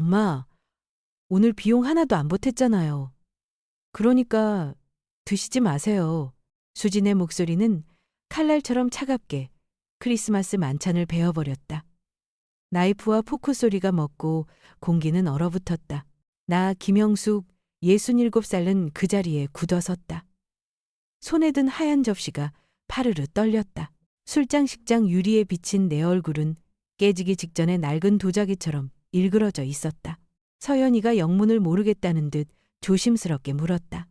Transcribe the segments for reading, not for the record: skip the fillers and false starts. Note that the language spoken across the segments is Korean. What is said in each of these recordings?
엄마, 오늘 비용 하나도 안 보탰잖아요. 그러니까 드시지 마세요. 수진의 목소리는 칼날처럼 차갑게 크리스마스 만찬을 베어버렸다. 나이프와 포크 소리가 먹고 공기는 얼어붙었다. 나 김영숙 67살은 그 자리에 굳어섰다. 손에 든 하얀 접시가 파르르 떨렸다. 술장식장 유리에 비친 내 얼굴은 깨지기 직전의 낡은 도자기처럼 일그러져 있었다. 서연이가 영문을 모르겠다는 듯 조심스럽게 물었다.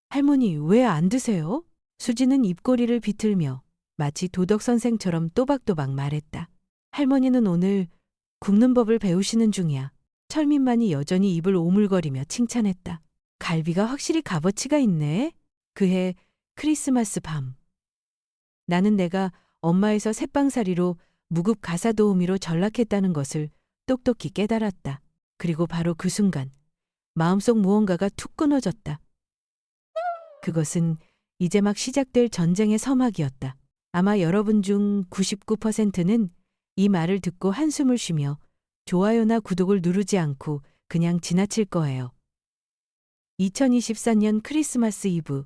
할머니, 왜 안 드세요? 수지는 입꼬리를 비틀며 마치 도덕 선생처럼 또박또박 말했다. 할머니는 오늘 굽는 법을 배우시는 중이야. 철민만이 여전히 입을 오물거리며 칭찬했다. 갈비가 확실히 값어치가 있네. 그해 크리스마스 밤. 나는 내가 엄마에서 새빵살이로 무급 가사 도우미로 전락했다는 것을 똑똑히 깨달았다. 그리고 바로 그 순간 마음속 무언가가 툭 끊어졌다. 그것은 이제 막 시작될 전쟁의 서막이었다. 아마 여러분 중 99%는 이 말을 듣고 한숨을 쉬며 좋아요나 구독을 누르지 않고 그냥 지나칠 거예요. 2024년 크리스마스 이브,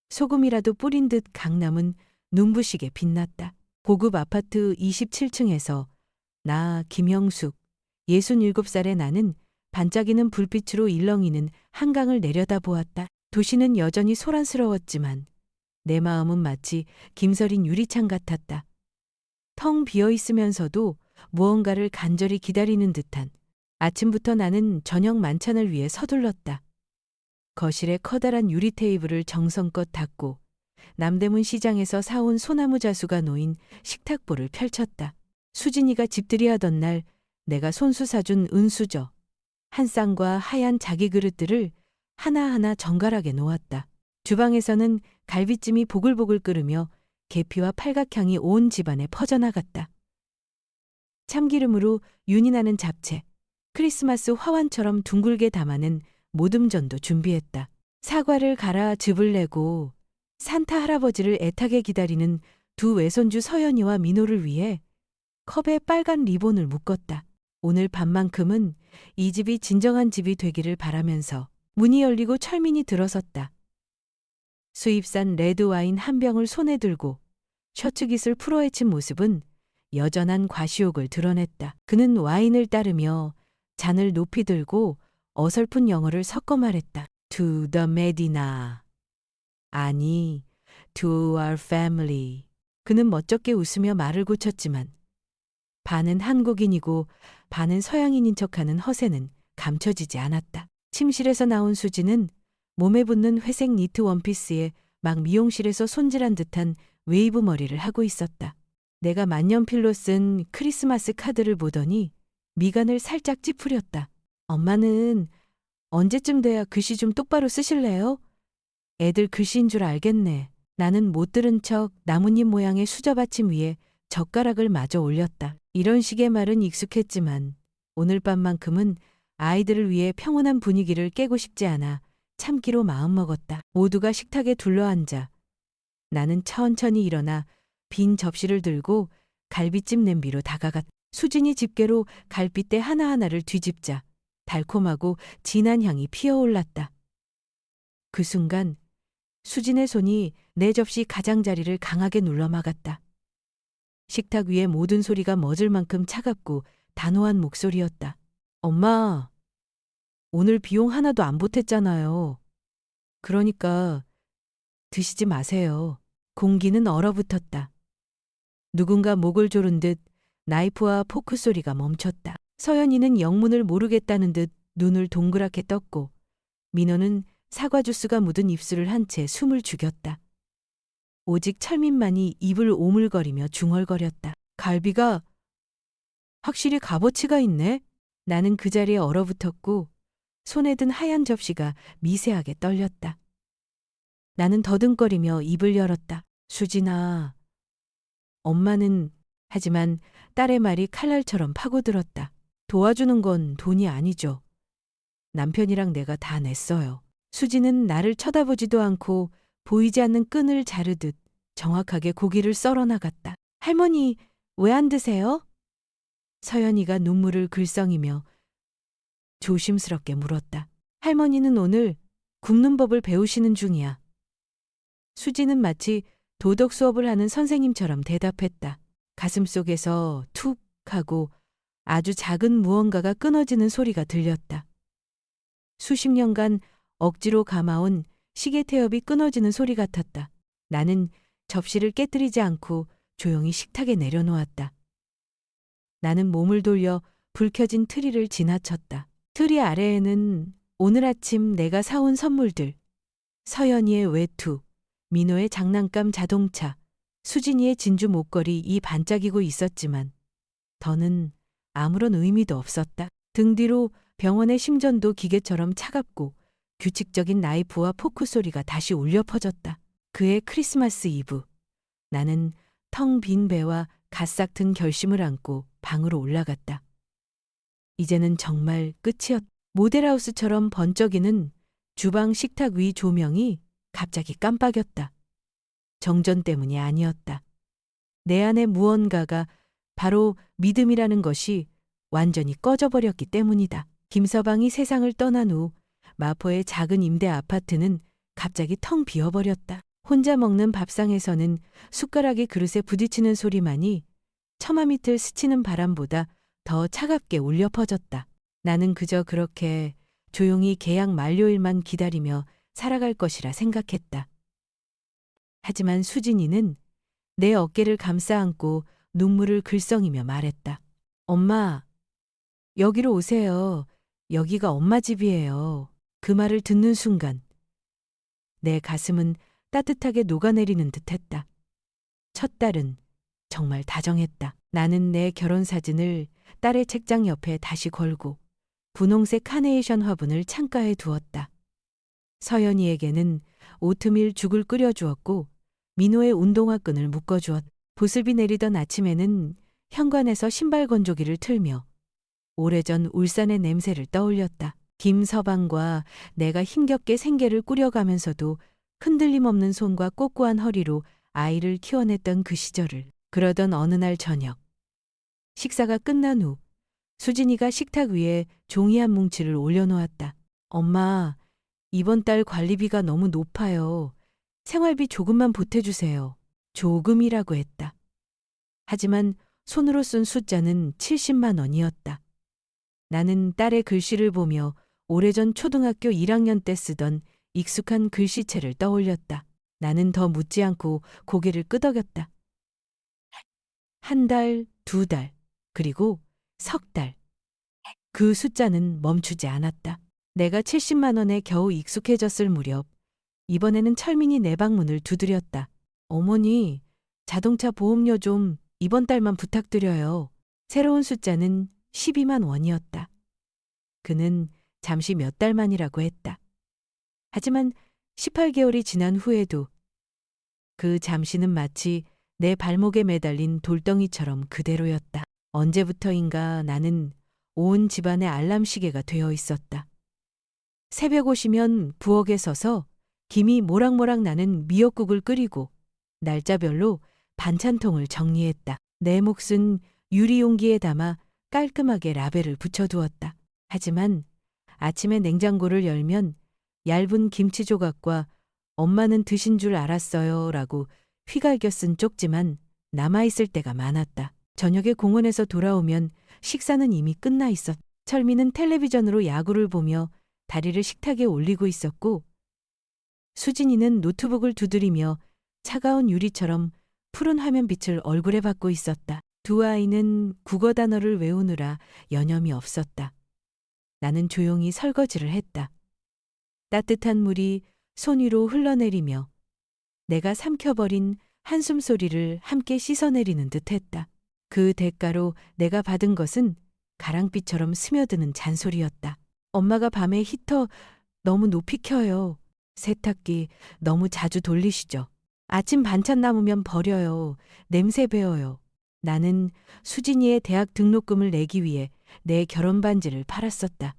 소금이라도 뿌린 듯 강남은 눈부시게 빛났다. 고급 아파트 27층에서 나 김영숙 67살의 나는 반짝이는 불빛으로 일렁이는 한강을 내려다보았다. 도시는 여전히 소란스러웠지만 내 마음은 마치 김서린 유리창 같았다. 텅 비어 있으면서도 무언가를 간절히 기다리는 듯한. 아침부터 나는 저녁 만찬을 위해 서둘렀다. 거실에 커다란 유리 테이블을 정성껏 닦고 남대문 시장에서 사온 소나무 자수가 놓인 식탁보를 펼쳤다. 수진이가 집들이 하던 날 내가 손수 사준 은수저, 한 쌍과 하얀 자기 그릇들을 하나하나 정갈하게 놓았다. 주방에서는 갈비찜이 보글보글 끓으며 계피와 팔각향이 온 집안에 퍼져나갔다. 참기름으로 윤이 나는 잡채, 크리스마스 화환처럼 둥글게 담아낸 모듬전도 준비했다. 사과를 갈아 즙을 내고 산타 할아버지를 애타게 기다리는 두 외손주 서연이와 민호를 위해 컵에 빨간 리본을 묶었다. 오늘 밤만큼은 이 집이 진정한 집이 되기를 바라면서 문이 열리고 철민이 들어섰다. 수입산 레드와인 한 병을 손에 들고 셔츠깃을 풀어헤친 모습은 여전한 과시욕을 드러냈다. 그는 와인을 따르며 잔을 높이 들고 어설픈 영어를 섞어 말했다. To the Medina. 아니, to our family. 그는 멋쩍게 웃으며 말을 고쳤지만 반은 한국인이고 반은 서양인인 척하는 허세는 감춰지지 않았다. 침실에서 나온 수지는 몸에 붙는 회색 니트 원피스에 막 미용실에서 손질한 듯한 웨이브 머리를 하고 있었다. 내가 만년필로 쓴 크리스마스 카드를 보더니 미간을 살짝 찌푸렸다. 엄마는 언제쯤 돼야 글씨 좀 똑바로 쓰실래요? 애들 글씨인 줄 알겠네. 나는 못 들은 척 나뭇잎 모양의 수저받침 위에 젓가락을 마저 올렸다. 이런 식의 말은 익숙했지만 오늘 밤만큼은 아이들을 위해 평온한 분위기를 깨고 싶지 않아 참기로 마음먹었다. 모두가 식탁에 둘러앉아 나는 천천히 일어나 빈 접시를 들고 갈비찜 냄비로 다가갔다. 수진이 집게로 갈빗대 하나하나를 뒤집자 달콤하고 진한 향이 피어올랐다. 그 순간 수진의 손이 내 접시 가장자리를 강하게 눌러 막았다. 식탁 위의 모든 소리가 멎을 만큼 차갑고 단호한 목소리였다. 엄마, 오늘 비용 하나도 안 보탰잖아요. 그러니까 드시지 마세요. 공기는 얼어붙었다. 누군가 목을 조른 듯 나이프와 포크 소리가 멈췄다. 서연이는 영문을 모르겠다는 듯 눈을 동그랗게 떴고 민호는 사과 주스가 묻은 입술을 한 채 숨을 죽였다. 오직 철민만이 입을 오물거리며 중얼거렸다. 갈비가 확실히 값어치가 있네. 나는 그 자리에 얼어붙었고 손에 든 하얀 접시가 미세하게 떨렸다. 나는 더듬거리며 입을 열었다. 수진아, 엄마는 하지만 딸의 말이 칼날처럼 파고들었다. 도와주는 건 돈이 아니죠. 남편이랑 내가 다 냈어요. 수지는 나를 쳐다보지도 않고 보이지 않는 끈을 자르듯 정확하게 고기를 썰어 나갔다. 할머니, 왜 안 드세요? 서연이가 눈물을 글썽이며 조심스럽게 물었다. 할머니는 오늘 굽는 법을 배우시는 중이야. 수지는 마치 도덕 수업을 하는 선생님처럼 대답했다. 가슴속에서 툭 하고 아주 작은 무언가가 끊어지는 소리가 들렸다. 수십 년간 억지로 감아온 시계 태엽이 끊어지는 소리 같았다. 나는 접시를 깨뜨리지 않고 조용히 식탁에 내려놓았다. 나는 몸을 돌려 불 켜진 트리를 지나쳤다. 트리 아래에는 오늘 아침 내가 사온 선물들, 서연이의 외투, 민호의 장난감 자동차, 수진이의 진주 목걸이 이 반짝이고 있었지만 더는 아무런 의미도 없었다. 등 뒤로 병원의 심전도 기계처럼 차갑고 규칙적인 나이프와 포크 소리가 다시 울려 퍼졌다. 그해 크리스마스 이브, 나는 텅 빈 배와 갓싹 든 결심을 안고 방으로 올라갔다. 이제는 정말 끝이었다. 모델하우스처럼 번쩍이는 주방 식탁 위 조명이 갑자기 깜빡였다. 정전 때문이 아니었다. 내 안에 무언가가, 바로 믿음이라는 것이 완전히 꺼져버렸기 때문이다. 김서방이 세상을 떠난 후 마포의 작은 임대 아파트는 갑자기 텅 비어버렸다. 혼자 먹는 밥상에서는 숟가락이 그릇에 부딪히는 소리만이 처마 밑을 스치는 바람보다 더 차갑게 울려 퍼졌다. 나는 그저 그렇게 조용히 계약 만료일만 기다리며 살아갈 것이라 생각했다. 하지만 수진이는 내 어깨를 감싸 안고 눈물을 글썽이며 말했다. 엄마, 여기로 오세요. 여기가 엄마 집이에요. 그 말을 듣는 순간 내 가슴은 따뜻하게 녹아내리는 듯했다. 첫 딸은 정말 다정했다. 나는 내 결혼사진을 딸의 책장 옆에 다시 걸고 분홍색 카네이션 화분을 창가에 두었다. 서연이에게는 오트밀 죽을 끓여주었고 민호의 운동화 끈을 묶어주었다. 보슬비 내리던 아침에는 현관에서 신발 건조기를 틀며 오래전 울산의 냄새를 떠올렸다. 김서방과 내가 힘겹게 생계를 꾸려가면서도 흔들림 없는 손과 꼿꼿한 허리로 아이를 키워냈던 그 시절을. 그러던 어느 날 저녁, 식사가 끝난 후 수진이가 식탁 위에 종이 한 뭉치를 올려놓았다. 엄마, 이번 달 관리비가 너무 높아요. 생활비 조금만 보태주세요. 조금이라고 했다. 하지만 손으로 쓴 숫자는 70만 원이었다. 나는 딸의 글씨를 보며 오래전 초등학교 1학년 때 쓰던 익숙한 글씨체를 떠올렸다. 나는 더 묻지 않고 고개를 끄덕였다. 한 달, 두 달, 그리고 석 달. 그 숫자는 멈추지 않았다. 내가 70만 원에 겨우 익숙해졌을 무렵 이번에는 철민이 내 방문을 두드렸다. 어머니, 자동차 보험료 좀 이번 달만 부탁드려요. 새로운 숫자는 12만 원이었다. 그는 잠시 몇 달 만이라고 했다. 하지만 18개월이 지난 후에도 그 잠시는 마치 내 발목에 매달린 돌덩이처럼 그대로였다. 언제부터인가 나는 온 집안의 알람 시계가 되어 있었다. 새벽 오시면 부엌에 서서 김이 모락모락 나는 미역국을 끓이고 날짜별로 반찬통을 정리했다. 내 몫은 유리 용기에 담아 깔끔하게 라벨을 붙여두었다. 하지만 아침에 냉장고를 열면 얇은 김치 조각과 엄마는 드신 줄 알았어요 라고 휘갈겨 쓴 쪽지만 남아있을 때가 많았다. 저녁에 공원에서 돌아오면 식사는 이미 끝나 있었다. 철미는 텔레비전으로 야구를 보며 다리를 식탁에 올리고 있었고 수진이는 노트북을 두드리며 차가운 유리처럼 푸른 화면빛을 얼굴에 받고 있었다. 두 아이는 국어 단어를 외우느라 여념이 없었다. 나는 조용히 설거지를 했다. 따뜻한 물이 손 위로 흘러내리며 내가 삼켜버린 한숨 소리를 함께 씻어내리는 듯했다. 그 대가로 내가 받은 것은 가랑비처럼 스며드는 잔소리였다. 엄마가 밤에 히터 너무 높이 켜요. 세탁기 너무 자주 돌리시죠. 아침 반찬 남으면 버려요. 냄새 배어요. 나는 수진이의 대학 등록금을 내기 위해 내 결혼 반지를 팔았었다.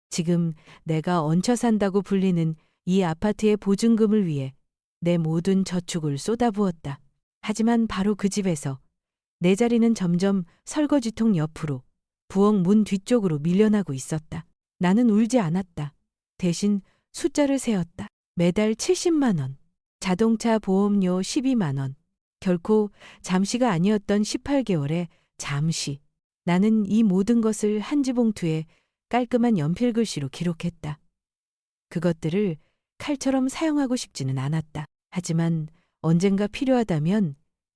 지금 내가 얹혀 산다고 불리는 이 아파트의 보증금을 위해 내 모든 저축을 쏟아부었다. 하지만 바로 그 집에서 내 자리는 점점 설거지통 옆으로 부엌 문 뒤쪽으로 밀려나고 있었다. 나는 울지 않았다. 대신 숫자를 세었다. 매달 70만 원. 자동차 보험료 12만 원. 결코 잠시가 아니었던 18개월에 잠시. 나는 이 모든 것을 한 지봉투에 깔끔한 연필 글씨로 기록했다. 그것들을 칼처럼 사용하고 싶지는 않았다. 하지만 언젠가 필요하다면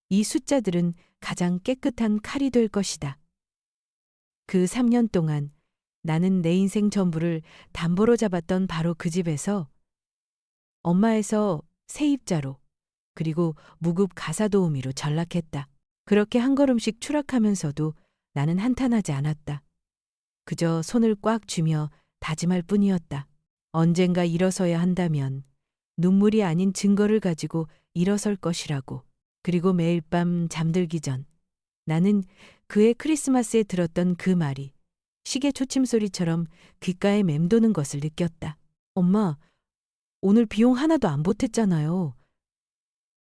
이 숫자들은 가장 깨끗한 칼이 될 것이다. 그 3년 동안 나는 내 인생 전부를 담보로 잡았던 바로 그 집에서 엄마에서 세입자로 그리고 무급 가사 도우미로 전락했다. 그렇게 한 걸음씩 추락하면서도 나는 한탄하지 않았다. 그저 손을 꽉 쥐며 다짐할 뿐이었다. 언젠가 일어서야 한다면 눈물이 아닌 증거를 가지고 일어설 것이라고. 그리고 매일 밤 잠들기 전 나는 그의 크리스마스에 들었던 그 말이 시계 초침 소리처럼 귓가에 맴도는 것을 느꼈다. 엄마, 오늘 비용 하나도 안 보탰잖아요.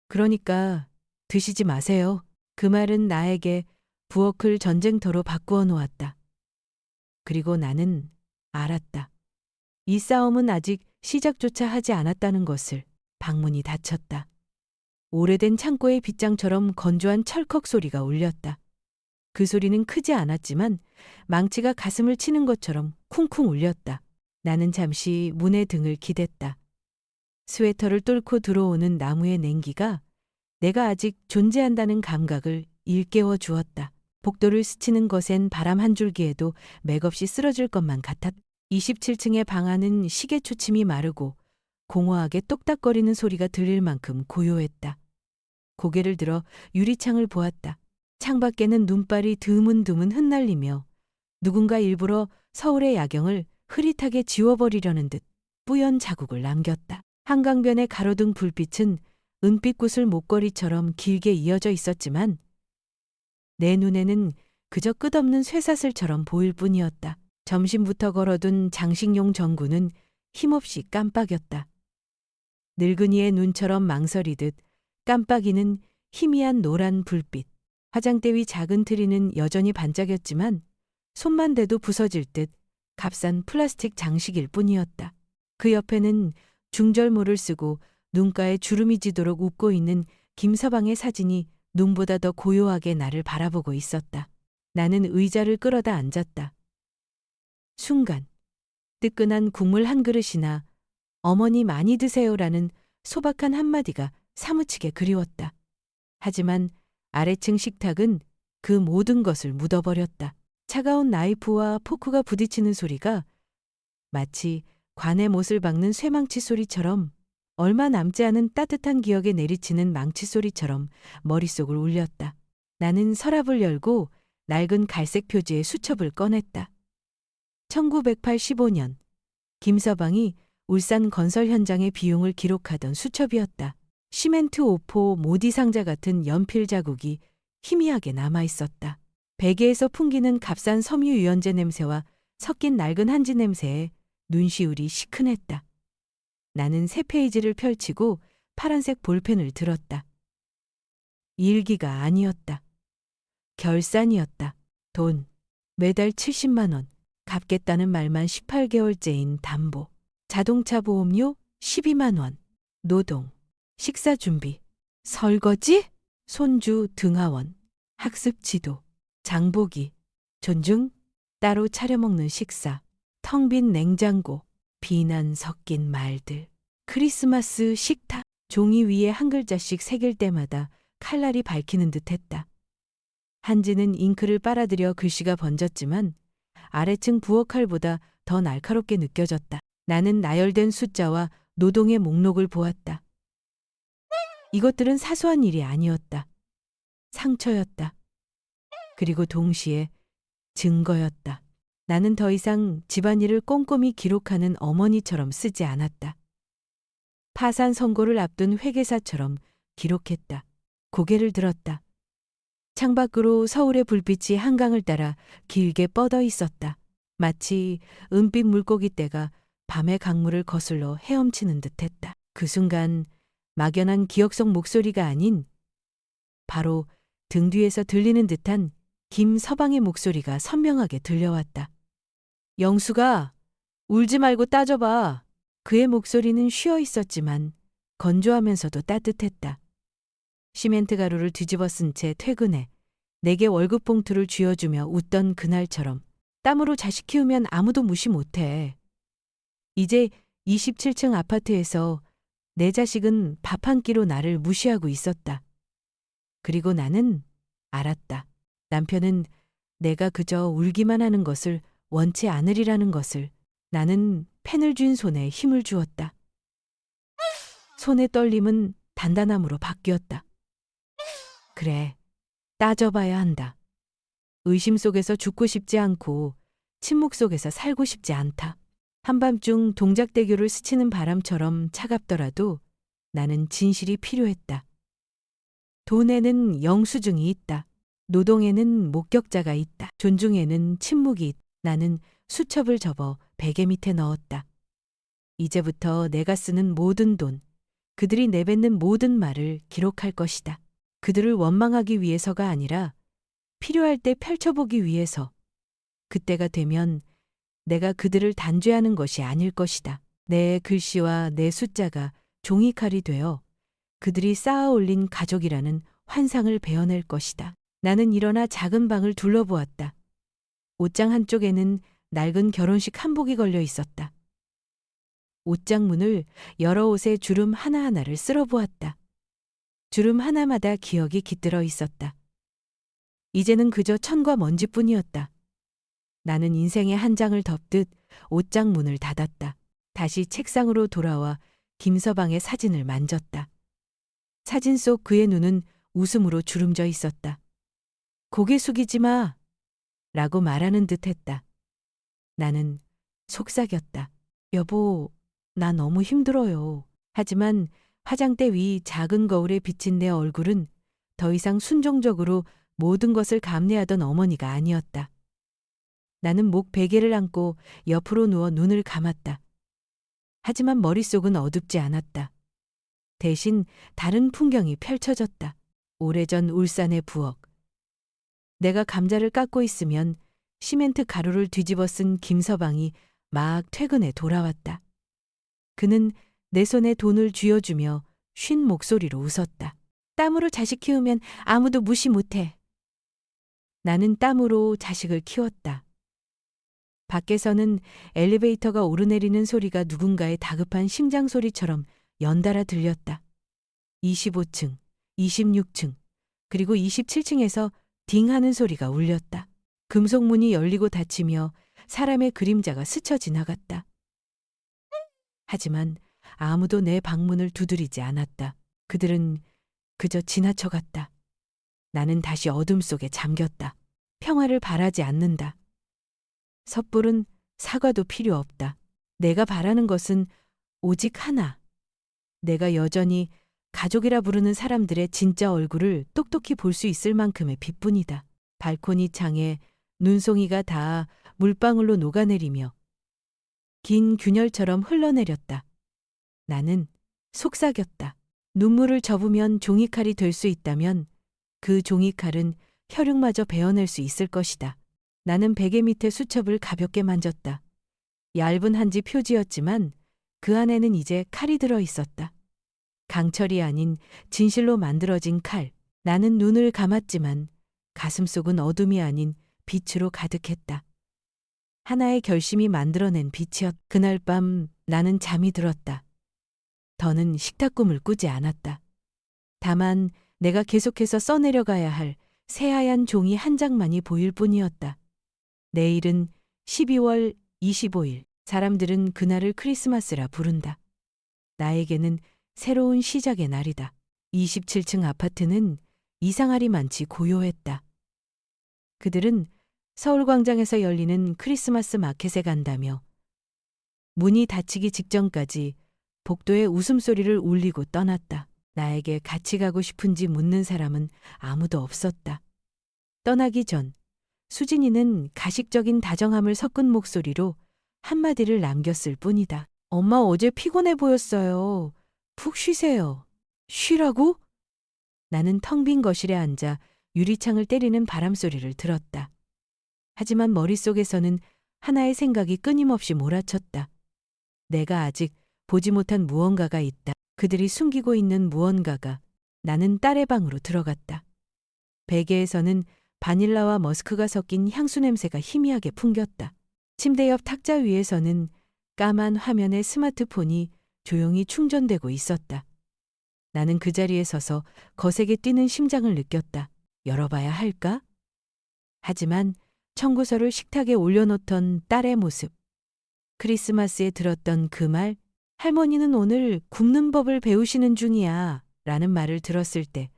그러니까 드시지 마세요. 그 말은 나에게 부엌을 전쟁터로 바꾸어 놓았다. 그리고 나는 알았다. 이 싸움은 아직 시작조차 하지 않았다는 것을. 방문이 닫혔다. 오래된 창고의 빗장처럼 건조한 철컥 소리가 울렸다. 그 소리는 크지 않았지만 망치가 가슴을 치는 것처럼 쿵쿵 울렸다. 나는 잠시 문의 등을 기댔다. 스웨터를 뚫고 들어오는 나무의 냉기가 내가 아직 존재한다는 감각을 일깨워 주었다. 복도를 스치는 것엔 바람 한 줄기에도 맥없이 쓰러질 것만 같았다. 27층의 방 안은 시계 초침이 마르고 공허하게 똑딱거리는 소리가 들릴 만큼 고요했다. 고개를 들어 유리창을 보았다. 창밖에는 눈발이 드문드문 흩날리며 누군가 일부러 서울의 야경을 흐릿하게 지워버리려는 듯 뿌연 자국을 남겼다. 한강변의 가로등 불빛은 은빛 구슬 목걸이처럼 길게 이어져 있었지만 내 눈에는 그저 끝없는 쇠사슬처럼 보일 뿐이었다. 점심부터 걸어둔 장식용 전구는 힘없이 깜빡였다. 늙은이의 눈처럼 망설이듯 깜빡이는 희미한 노란 불빛. 화장대 위 작은 트리는 여전히 반짝였지만 손만 대도 부서질 듯 값싼 플라스틱 장식일 뿐이었다. 그 옆에는 중절모를 쓰고 눈가에 주름이 지도록 웃고 있는 김서방의 사진이 눈보다 더 고요하게 나를 바라보고 있었다. 나는 의자를 끌어다 앉았다. 순간 뜨끈한 국물 한 그릇이나 어머니 많이 드세요라는 소박한 한마디가 사무치게 그리웠다. 하지만 아래층 식탁은 그 모든 것을 묻어버렸다. 차가운 나이프와 포크가 부딪히는 소리가 마치 관의 못을 박는 쇠망치 소리처럼 얼마 남지 않은 따뜻한 기억에 내리치는 망치 소리처럼 머릿속을 울렸다. 나는 서랍을 열고 낡은 갈색 표지의 수첩을 꺼냈다. 1985년 김서방이 울산 건설 현장의 비용을 기록하던 수첩이었다. 시멘트 오포 모디 상자 같은 연필 자국이 희미하게 남아 있었다. 베개에서 풍기는 값싼 섬유 유연제 냄새와 섞인 낡은 한지 냄새에 눈시울이 시큰했다. 나는 새 페이지를 펼치고 파란색 볼펜을 들었다. 일기가 아니었다. 결산이었다. 돈, 매달 70만 원, 갚겠다는 말만 18개월째인 담보, 자동차 보험료 12만 원, 노동, 식사 준비, 설거지, 손주 등하원, 학습 지도, 장보기, 존중, 따로 차려 먹는 식사, 텅 빈 냉장고, 비난 섞인 말들, 크리스마스 식탁, 종이 위에 한 글자씩 새길 때마다 칼날이 밝히는 듯했다. 한지는 잉크를 빨아들여 글씨가 번졌지만 아래층 부엌 칼보다 더 날카롭게 느껴졌다. 나는 나열된 숫자와 노동의 목록을 보았다. 이것들은 사소한 일이 아니었다. 상처였다. 그리고 동시에 증거였다. 나는 더 이상 집안일을 꼼꼼히 기록하는 어머니처럼 쓰지 않았다. 파산 선고를 앞둔 회계사처럼 기록했다. 고개를 들었다. 창밖으로 서울의 불빛이 한강을 따라 길게 뻗어 있었다. 마치 은빛 물고기떼가 밤의 강물을 거슬러 헤엄치는 듯했다. 그 순간 막연한 기억 속 목소리가 아닌 바로 등 뒤에서 들리는 듯한 김서방의 목소리가 선명하게 들려왔다. 영수가 울지 말고 따져봐. 그의 목소리는 쉬어 있었지만 건조하면서도 따뜻했다. 시멘트 가루를 뒤집어 쓴 채 퇴근해 내게 월급 봉투를 쥐어주며 웃던 그날처럼 땀으로 자식 키우면 아무도 무시 못해. 이제 27층 아파트에서 내 자식은 밥 한 끼로 나를 무시하고 있었다. 그리고 나는 알았다. 남편은 내가 그저 울기만 하는 것을 원치 않으리라는 것을. 나는 펜을 쥔 손에 힘을 주었다. 손의 떨림은 단단함으로 바뀌었다. 그래, 따져봐야 한다. 의심 속에서 죽고 싶지 않고 침묵 속에서 살고 싶지 않다. 한밤중 동작대교를 스치는 바람처럼 차갑더라도 나는 진실이 필요했다. 돈에는 영수증이 있다. 노동에는 목격자가 있다. 존중에는 침묵이 있다. 나는 수첩을 접어 베개 밑에 넣었다. 이제부터 내가 쓰는 모든 돈, 그들이 내뱉는 모든 말을 기록할 것이다. 그들을 원망하기 위해서가 아니라 필요할 때 펼쳐보기 위해서. 그때가 되면 내가 그들을 단죄하는 것이 아닐 것이다. 내 글씨와 내 숫자가 종이칼이 되어 그들이 쌓아 올린 가족이라는 환상을 베어낼 것이다. 나는 일어나 작은 방을 둘러보았다. 옷장 한쪽에는 낡은 결혼식 한복이 걸려 있었다. 옷장 문을 여러 옷의 주름 하나하나를 쓸어보았다. 주름 하나마다 기억이 깃들어 있었다. 이제는 그저 천과 먼지뿐이었다. 나는 인생의 한 장을 덮듯 옷장 문을 닫았다. 다시 책상으로 돌아와 김서방의 사진을 만졌다. 사진 속 그의 눈은 웃음으로 주름져 있었다. 고개 숙이지 마! 라고 말하는 듯 했다. 나는 속삭였다. 여보, 나 너무 힘들어요. 하지만 화장대 위 작은 거울에 비친 내 얼굴은 더 이상 순종적으로 모든 것을 감내하던 어머니가 아니었다. 나는 목 베개를 안고 옆으로 누워 눈을 감았다. 하지만 머릿속은 어둡지 않았다. 대신 다른 풍경이 펼쳐졌다. 오래전 울산의 부엌. 내가 감자를 깎고 있으면 시멘트 가루를 뒤집어 쓴 김서방이 막 퇴근해 돌아왔다. 그는 내 손에 돈을 쥐어주며 쉰 목소리로 웃었다. 땀으로 자식 키우면 아무도 무시 못해. 나는 땀으로 자식을 키웠다. 밖에서는 엘리베이터가 오르내리는 소리가 누군가의 다급한 심장 소리처럼 연달아 들렸다. 25층, 26층, 그리고 27층에서 딩 하는 소리가 울렸다. 금속문이 열리고 닫히며 사람의 그림자가 스쳐 지나갔다. 하지만 아무도 내 방문을 두드리지 않았다. 그들은 그저 지나쳐갔다. 나는 다시 어둠 속에 잠겼다. 평화를 바라지 않는다. 섣부른 사과도 필요 없다. 내가 바라는 것은 오직 하나. 내가 여전히 가족이라 부르는 사람들의 진짜 얼굴을 똑똑히 볼 수 있을 만큼의 빛뿐이다. 발코니 창에 눈송이가 닿아 물방울로 녹아내리며 긴 균열처럼 흘러내렸다. 나는 속삭였다. 눈물을 접으면 종이칼이 될 수 있다면 그 종이칼은 혈육마저 베어낼 수 있을 것이다. 나는 베개 밑에 수첩을 가볍게 만졌다. 얇은 한지 표지였지만 그 안에는 이제 칼이 들어 있었다. 강철이 아닌 진실로 만들어진 칼. 나는 눈을 감았지만 가슴속은 어둠이 아닌 빛으로 가득했다. 하나의 결심이 만들어낸 빛이었. 그날 밤 나는 잠이 들었다. 더는 식탁 꿈을 꾸지 않았다. 다만 내가 계속해서 써내려가야 할 새하얀 종이 한 장만이 보일 뿐이었다. 내일은 12월 25일. 사람들은 그날을 크리스마스라 부른다. 나에게는 새로운 시작의 날이다. 27층 아파트는 이상하리 많지 고요했다. 그들은 서울광장에서 열리는 크리스마스 마켓에 간다며 문이 닫히기 직전까지 복도에 웃음소리를 울리고 떠났다. 나에게 같이 가고 싶은지 묻는 사람은 아무도 없었다. 떠나기 전 수진이는 가식적인 다정함을 섞은 목소리로 한마디를 남겼을 뿐이다. 엄마 어제 피곤해 보였어요. 푹 쉬세요. 쉬라고? 나는 텅 빈 거실에 앉아 유리창을 때리는 바람 소리를 들었다. 하지만 머릿속에서는 하나의 생각이 끊임없이 몰아쳤다. 내가 아직 보지 못한 무언가가 있다. 그들이 숨기고 있는 무언가가. 나는 딸의 방으로 들어갔다. 베개에서는 바닐라와 머스크가 섞인 향수 냄새가 희미하게 풍겼다. 침대 옆 탁자 위에서는 까만 화면의 스마트폰이 조용히 충전되고 있었다. 나는 그 자리에 서서 거세게 뛰는 심장을 느꼈다. 열어봐야 할까? 하지만 청구서를 식탁에 올려놓던 딸의 모습, 크리스마스에 들었던 그 말, 할머니는 오늘 굽는 법을 배우시는 중이야 라는 말을 들었을 때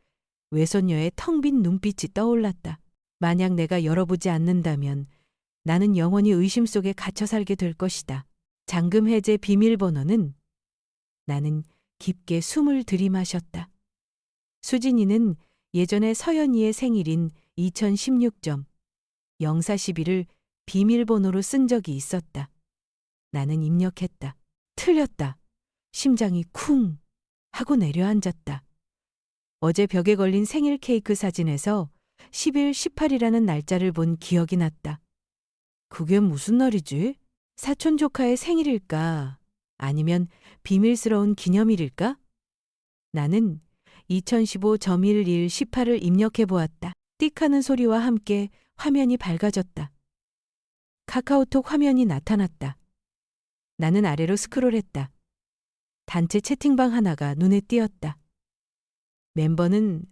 외손녀의 텅 빈 눈빛이 떠올랐다. 만약 내가 열어보지 않는다면 나는 영원히 의심 속에 갇혀 살게 될 것이다. 잠금 해제 비밀번호는. 나는 깊게 숨을 들이마셨다. 수진이는 예전에 서연이의 생일인 2016점 0412를 비밀번호로 쓴 적이 있었다. 나는 입력했다. 틀렸다. 심장이 쿵 하고 내려앉았다. 어제 벽에 걸린 생일 케이크 사진에서 10일 18이라는 날짜를 본 기억이 났다. 그게 무슨 날이지? 사촌 조카의 생일일까? 아니면 비밀스러운 기념일일까? 나는 2015.11 18을 입력해 보았다. 띡하는 소리와 함께 화면이 밝아졌다. 카카오톡 화면이 나타났다. 나는 아래로 스크롤했다. 단체 채팅방 하나가 눈에 띄었다. 멤버는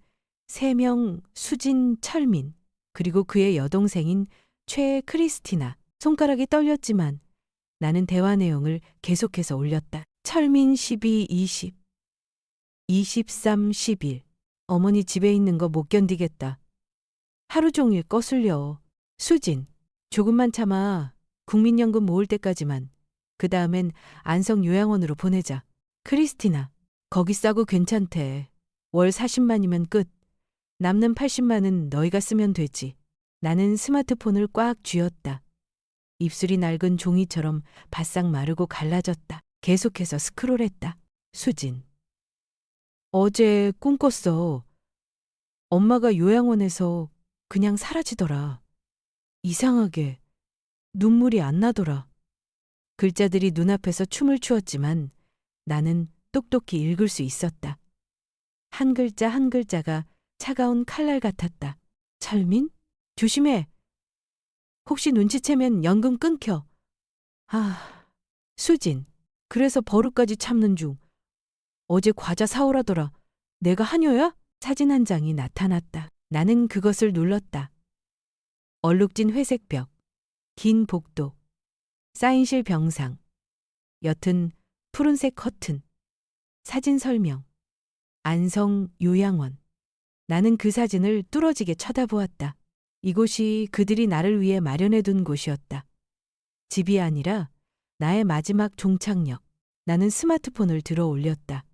3명 수진, 철민, 그리고 그의 여동생인 최 크리스티나. 손가락이 떨렸지만 나는 대화 내용을 계속해서 올렸다. 철민 12, 20, 23, 11. 어머니 집에 있는 거 못 견디겠다. 하루 종일 거슬려. 수진, 조금만 참아. 국민연금 모을 때까지만. 그 다음엔 안성 요양원으로 보내자. 크리스티나, 거기 싸고 괜찮대. 월 40만이면 끝. 남는 80만은 너희가 쓰면 되지. 나는 스마트폰을 꽉 쥐었다. 입술이 낡은 종이처럼 바싹 마르고 갈라졌다. 계속해서 스크롤했다. 수진. 어제 꿈 꿨어. 엄마가 요양원에서 그냥 사라지더라. 이상하게 눈물이 안 나더라. 글자들이 눈앞에서 춤을 추었지만 나는 똑똑히 읽을 수 있었다. 한 글자 한 글자가 차가운 칼날 같았다. 철민? 조심해. 혹시 눈치채면 연금 끊겨. 아, 수진. 그래서 버릇까지 참는 중. 어제 과자 사오라더라. 내가 하녀야? 사진 한 장이 나타났다. 나는 그것을 눌렀다. 얼룩진 회색 벽, 긴 복도, 사인실 병상, 옅은 푸른색 커튼, 사진 설명, 안성 요양원. 나는 그 사진을 뚫어지게 쳐다보았다. 이곳이 그들이 나를 위해 마련해둔 곳이었다. 집이 아니라 나의 마지막 종착역. 나는 스마트폰을 들어 올렸다.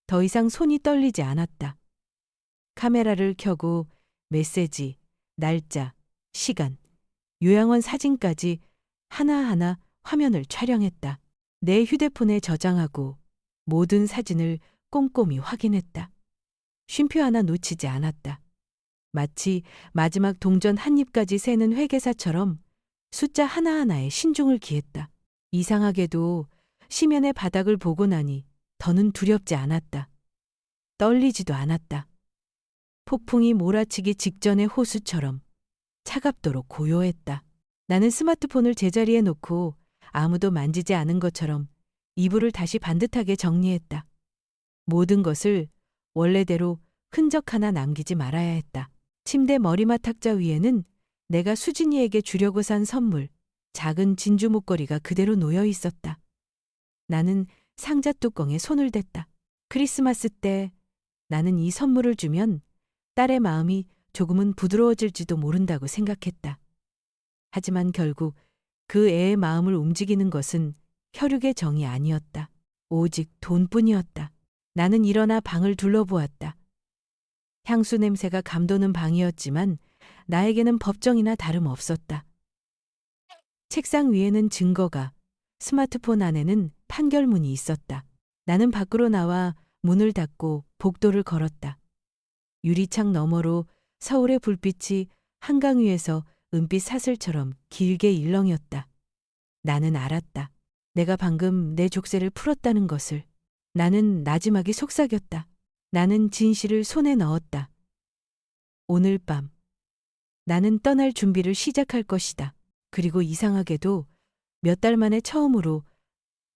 더 이상 손이 떨리지 않았다. 카메라를 켜고 메시지, 날짜, 시간, 요양원 사진까지 하나하나 화면을 촬영했다. 내 휴대폰에 저장하고 모든 사진을 꼼꼼히 확인했다. 쉼표 하나 놓치지 않았다. 마치 마지막 동전 한 입까지 세는 회계사처럼 숫자 하나하나에 신중을 기했다. 이상하게도 시면의 바닥을 보고 나니 더는 두렵지 않았다. 떨리지도 않았다. 폭풍이 몰아치기 직전의 호수처럼 차갑도록 고요했다. 나는 스마트폰을 제자리에 놓고 아무도 만지지 않은 것처럼 이불을 다시 반듯하게 정리했다. 모든 것을 원래대로 흔적 하나 남기지 말아야 했다. 침대 머리맡 탁자 위에는 내가 수진이에게 주려고 산 선물, 작은 진주 목걸이가 그대로 놓여 있었다. 나는 상자 뚜껑에 손을 댔다. 크리스마스 때 나는 이 선물을 주면 딸의 마음이 조금은 부드러워질지도 모른다고 생각했다. 하지만 결국 그 애의 마음을 움직이는 것은 혈육의 정이 아니었다. 오직 돈뿐이었다. 나는 일어나 방을 둘러보았다. 향수 냄새가 감도는 방이었지만 나에게는 법정이나 다름없었다. 책상 위에는 증거가, 스마트폰 안에는 판결문이 있었다. 나는 밖으로 나와 문을 닫고 복도를 걸었다. 유리창 너머로 서울의 불빛이 한강 위에서 은빛 사슬처럼 길게 일렁였다. 나는 알았다. 내가 방금 내 족쇄를 풀었다는 것을. 나는 나지막이 속삭였다. 나는 진실을 손에 넣었다. 오늘 밤 나는 떠날 준비를 시작할 것이다. 그리고 이상하게도 몇 달 만에 처음으로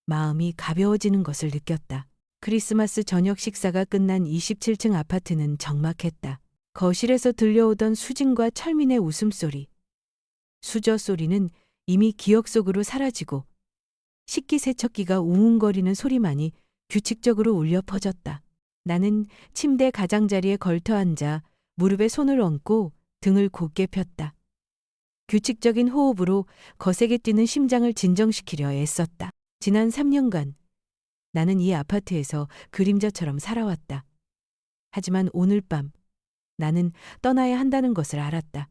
마음이 가벼워지는 것을 느꼈다. 크리스마스 저녁 식사가 끝난 27층 아파트는 적막했다. 거실에서 들려오던 수진과 철민의 웃음소리, 수저 소리는 이미 기억 속으로 사라지고 식기세척기가 웅웅거리는 소리만이 규칙적으로 울려 퍼졌다. 나는 침대 가장자리에 걸터 앉아 무릎에 손을 얹고 등을 곧게 폈다. 규칙적인 호흡으로 거세게 뛰는 심장을 진정시키려 애썼다. 지난 3년간 나는 이 아파트에서 그림자처럼 살아왔다. 하지만 오늘 밤 나는 떠나야 한다는 것을 알았다.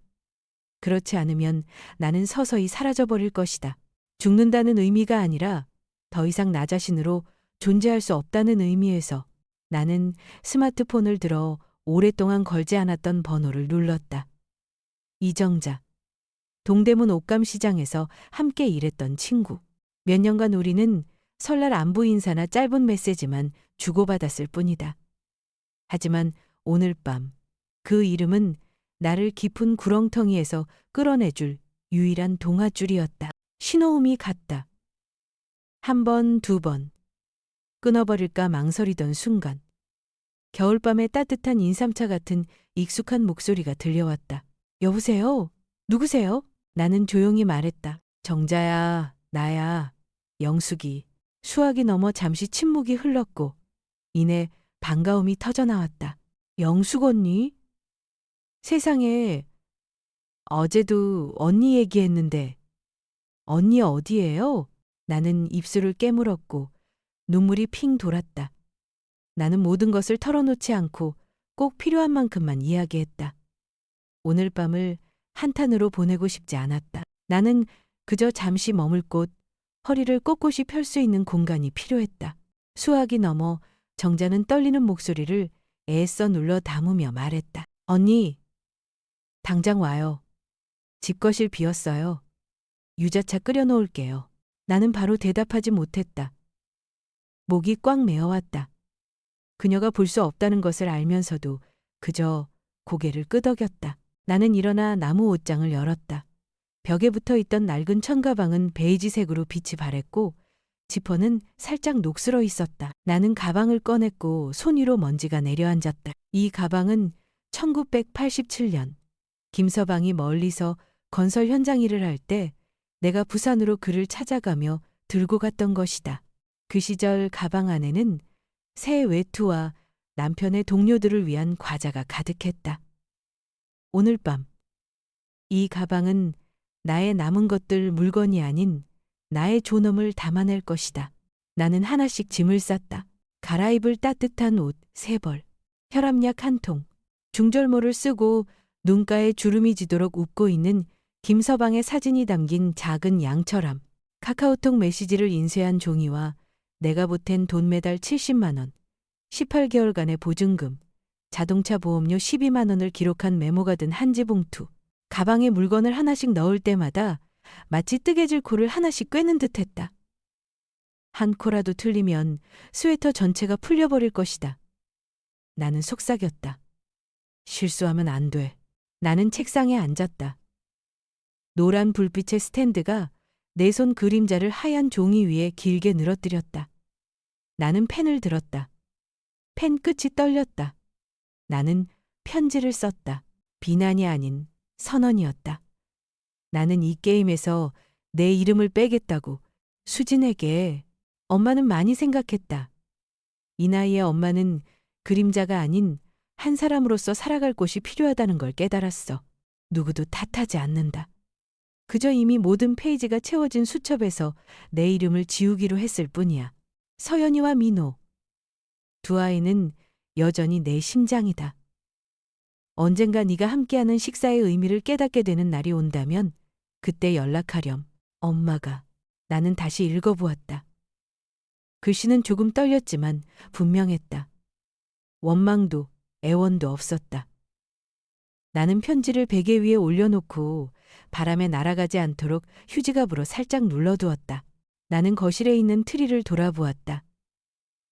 그렇지 않으면 나는 서서히 사라져버릴 것이다. 죽는다는 의미가 아니라 더 이상 나 자신으로 존재할 수 없다는 의미에서 나는 스마트폰을 들어 오랫동안 걸지 않았던 번호를 눌렀다. 이정자. 동대문 옷감시장에서 함께 일했던 친구. 몇 년간 우리는 설날 안부 인사나 짧은 메시지만 주고받았을 뿐이다. 하지만 오늘 밤 그 이름은 나를 깊은 구렁텅이에서 끌어내줄 유일한 동아줄이었다. 신호음이 갔다. 한 번, 두 번. 끊어버릴까 망설이던 순간 겨울밤의 따뜻한 인삼차 같은 익숙한 목소리가 들려왔다. 여보세요? 누구세요? 나는 조용히 말했다. 정자야, 나야, 영숙이. 수학이 넘어 잠시 침묵이 흘렀고 이내 반가움이 터져나왔다. 영숙 언니? 세상에, 어제도 언니 얘기했는데 언니 어디예요? 나는 입술을 깨물었고 눈물이 핑 돌았다. 나는 모든 것을 털어놓지 않고 꼭 필요한 만큼만 이야기했다. 오늘 밤을 한탄으로 보내고 싶지 않았다. 나는 그저 잠시 머물 곳, 허리를 꼿꼿이 펼 수 있는 공간이 필요했다. 수학이 넘어 정자는 떨리는 목소리를 애써 눌러 담으며 말했다. 언니, 당장 와요. 집거실 비었어요. 유자차 끓여놓을게요. 나는 바로 대답하지 못했다. 목이 꽉 메어왔다. 그녀가 볼 수 없다는 것을 알면서도 그저 고개를 끄덕였다. 나는 일어나 나무 옷장을 열었다. 벽에 붙어 있던 낡은 천가방은 베이지색으로 빛이 바랬고 지퍼는 살짝 녹슬어 있었다. 나는 가방을 꺼냈고 손 위로 먼지가 내려앉았다. 이 가방은 1987년 김서방이 멀리서 건설 현장 일을 할 때 내가 부산으로 그를 찾아가며 들고 갔던 것이다. 그 시절 가방 안에는 새 외투와 남편의 동료들을 위한 과자가 가득했다. 오늘 밤 이 가방은 나의 남은 것들 물건이 아닌 나의 존엄을 담아낼 것이다. 나는 하나씩 짐을 쌌다. 갈아입을 따뜻한 옷 3벌, 혈압약 1통, 중절모를 쓰고 눈가에 주름이 지도록 웃고 있는 김서방의 사진이 담긴 작은 양철함, 카카오톡 메시지를 인쇄한 종이와 내가 보탠 돈 매달 70만 원, 18개월간의 보증금, 자동차 보험료 12만 원을 기록한 메모가 든 한지 봉투. 가방에 물건을 하나씩 넣을 때마다 마치 뜨개질 코를 하나씩 꿰는 듯했다. 한 코라도 틀리면 스웨터 전체가 풀려버릴 것이다. 나는 속삭였다. 실수하면 안 돼. 나는 책상에 앉았다. 노란 불빛의 스탠드가 내 손 그림자를 하얀 종이 위에 길게 늘어뜨렸다. 나는 펜을 들었다. 펜 끝이 떨렸다. 나는 편지를 썼다. 비난이 아닌 선언이었다. 나는 이 게임에서 내 이름을 빼겠다고. 수진에게 엄마는 많이 생각했다. 이 나이에 엄마는 그림자가 아닌 한 사람으로서 살아갈 곳이 필요하다는 걸 깨달았어. 누구도 탓하지 않는다. 그저 이미 모든 페이지가 채워진 수첩에서 내 이름을 지우기로 했을 뿐이야. 서연이와 민호. 두 아이는 여전히 내 심장이다. 언젠가 네가 함께하는 식사의 의미를 깨닫게 되는 날이 온다면 그때 연락하렴. 엄마가. 나는 다시 읽어보았다. 글씨는 조금 떨렸지만 분명했다. 원망도 애원도 없었다. 나는 편지를 베개 위에 올려놓고 바람에 날아가지 않도록 휴지갑으로 살짝 눌러두었다. 나는 거실에 있는 트리를 돌아보았다.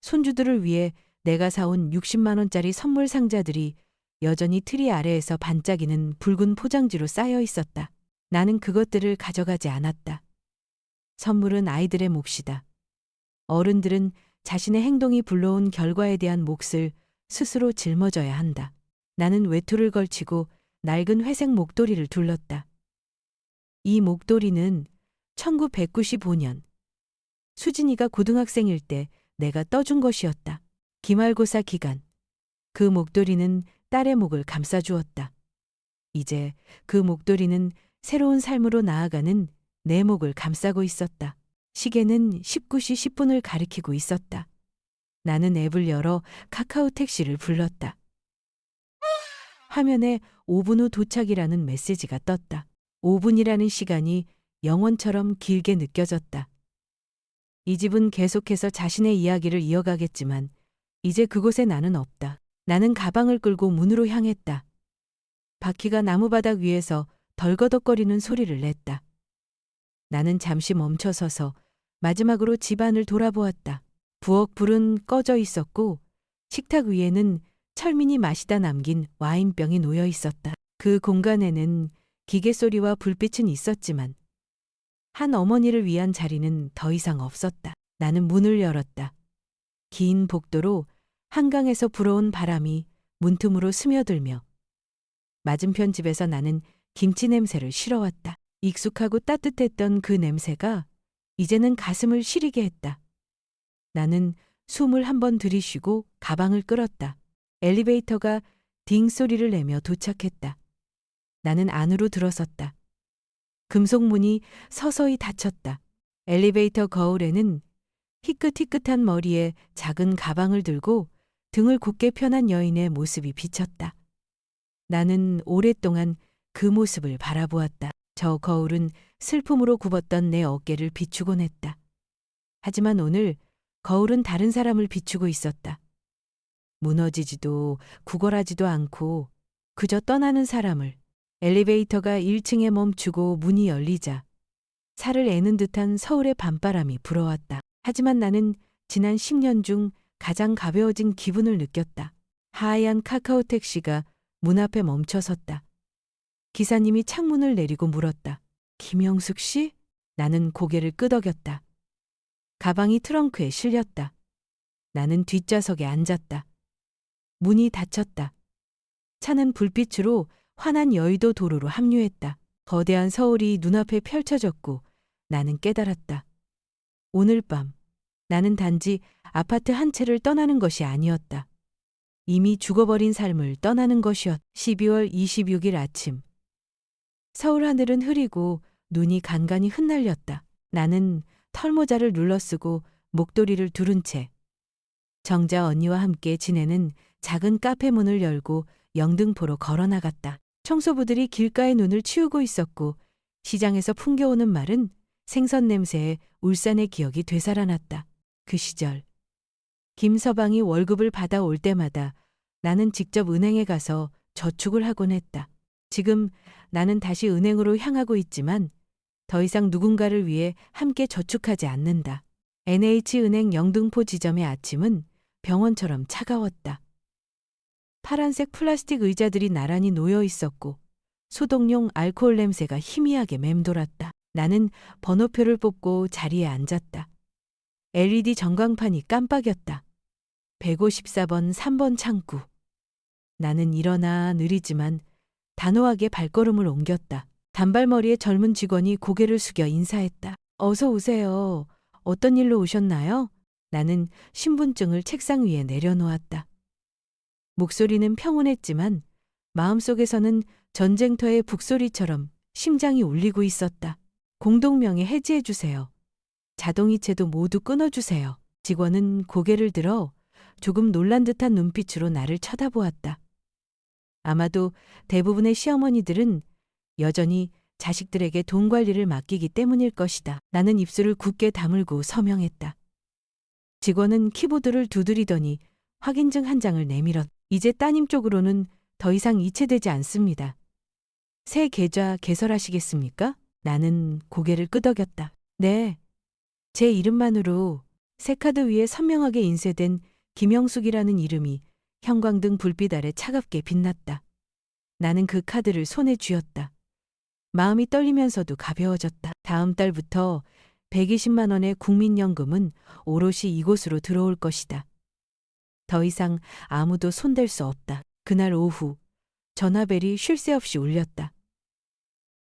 손주들을 위해 내가 사온 60만 원짜리 선물 상자들이 여전히 트리 아래에서 반짝이는 붉은 포장지로 쌓여 있었다. 나는 그것들을 가져가지 않았다. 선물은 아이들의 몫이다. 어른들은 자신의 행동이 불러온 결과에 대한 몫을 스스로 짊어져야 한다. 나는 외투를 걸치고 낡은 회색 목도리를 둘렀다. 이 목도리는 1995년 수진이가 고등학생일 때 내가 떠준 것이었다. 기말고사 기간 그 목도리는 딸의 목을 감싸주었다. 이제 그 목도리는 새로운 삶으로 나아가는 내 목을 감싸고 있었다. 시계는 19시 10분을 가리키고 있었다. 나는 앱을 열어 카카오 택시를 불렀다. 화면에 5분 후 도착이라는 메시지가 떴다. 5분이라는 시간이 영원처럼 길게 느껴졌다. 이 집은 계속해서 자신의 이야기를 이어가겠지만 이제 그곳에 나는 없다. 나는 가방을 끌고 문으로 향했다. 바퀴가 나무바닥 위에서 덜거덕거리는 소리를 냈다. 나는 잠시 멈춰서서 마지막으로 집안을 돌아보았다. 부엌 불은 꺼져 있었고 식탁 위에는 철민이 마시다 남긴 와인병이 놓여 있었다. 그 공간에는 기계 소리와 불빛은 있었지만 한 어머니를 위한 자리는 더 이상 없었다. 나는 문을 열었다. 긴 복도로 한강에서 불어온 바람이 문틈으로 스며들며 맞은편 집에서 나는 김치 냄새를 실어왔다. 익숙하고 따뜻했던 그 냄새가 이제는 가슴을 시리게 했다. 나는 숨을 한번 들이쉬고 가방을 끌었다. 엘리베이터가 딩 소리를 내며 도착했다. 나는 안으로 들어섰다. 금속 문이 서서히 닫혔다. 엘리베이터 거울에는 희끗희끗한 머리에 작은 가방을 들고 등을 곧게 펴난 여인의 모습이 비쳤다. 나는 오랫동안 그 모습을 바라보았다. 저 거울은 슬픔으로 굽었던 내 어깨를 비추곤 했다. 하지만 오늘 거울은 다른 사람을 비추고 있었다. 무너지지도 구걸하지도 않고 그저 떠나는 사람을. 엘리베이터가 1층에 멈추고 문이 열리자 살을 애는 듯한 서울의 밤바람이 불어왔다. 하지만 나는 지난 10년 중 가장 가벼워진 기분을 느꼈다. 하얀 카카오 택시가 문 앞에 멈춰섰다. 기사님이 창문을 내리고 물었다. 김영숙 씨? 나는 고개를 끄덕였다. 가방이 트렁크에 실렸다. 나는 뒷좌석에 앉았다. 문이 닫혔다. 차는 불빛으로 환한 여의도 도로로 합류했다. 거대한 서울이 눈앞에 펼쳐졌고 나는 깨달았다. 오늘 밤 나는 단지 아파트 한 채를 떠나는 것이 아니었다. 이미 죽어버린 삶을 떠나는 것이었다. 12월 26일 아침 서울 하늘은 흐리고 눈이 간간히 흩날렸다. 나는 털모자를 눌러쓰고 목도리를 두른 채 정자 언니와 함께 지내는 작은 카페 문을 열고 영등포로 걸어나갔다. 청소부들이 길가에 눈을 치우고 있었고 시장에서 풍겨오는 말은 생선 냄새에 울산의 기억이 되살아났다. 그 시절 김서방이 월급을 받아올 때마다 나는 직접 은행에 가서 저축을 하곤 했다. 지금 나는 다시 은행으로 향하고 있지만 더 이상 누군가를 위해 함께 저축하지 않는다. NH은행 영등포 지점의 아침은 병원처럼 차가웠다. 파란색 플라스틱 의자들이 나란히 놓여 있었고 소독용 알코올 냄새가 희미하게 맴돌았다. 나는 번호표를 뽑고 자리에 앉았다. LED 전광판이 깜빡였다. 154번 3번 창구. 나는 일어나 느리지만 단호하게 발걸음을 옮겼다. 단발머리의 젊은 직원이 고개를 숙여 인사했다. 어서 오세요. 어떤 일로 오셨나요? 나는 신분증을 책상 위에 내려놓았다. 목소리는 평온했지만 마음속에서는 전쟁터의 북소리처럼 심장이 울리고 있었다. 공동명예 해지해 주세요. 자동이체도 모두 끊어주세요. 직원은 고개를 들어 조금 놀란 듯한 눈빛으로 나를 쳐다보았다. 아마도 대부분의 시어머니들은 여전히 자식들에게 돈 관리를 맡기기 때문일 것이다. 나는 입술을 굳게 다물고 서명했다. 직원은 키보드를 두드리더니 확인증 한 장을 내밀었다. 이제 따님 쪽으로는 더 이상 이체되지 않습니다. 새 계좌 개설하시겠습니까? 나는 고개를 끄덕였다. 네. 제 이름만으로 새 카드 위에 선명하게 인쇄된 김영숙이라는 이름이 형광등 불빛 아래 차갑게 빛났다. 나는 그 카드를 손에 쥐었다. 마음이 떨리면서도 가벼워졌다. 다음 달부터 120만 원의 국민연금은 오롯이 이곳으로 들어올 것이다. 더 이상 아무도 손댈 수 없다. 그날 오후 전화벨이 쉴 새 없이 울렸다.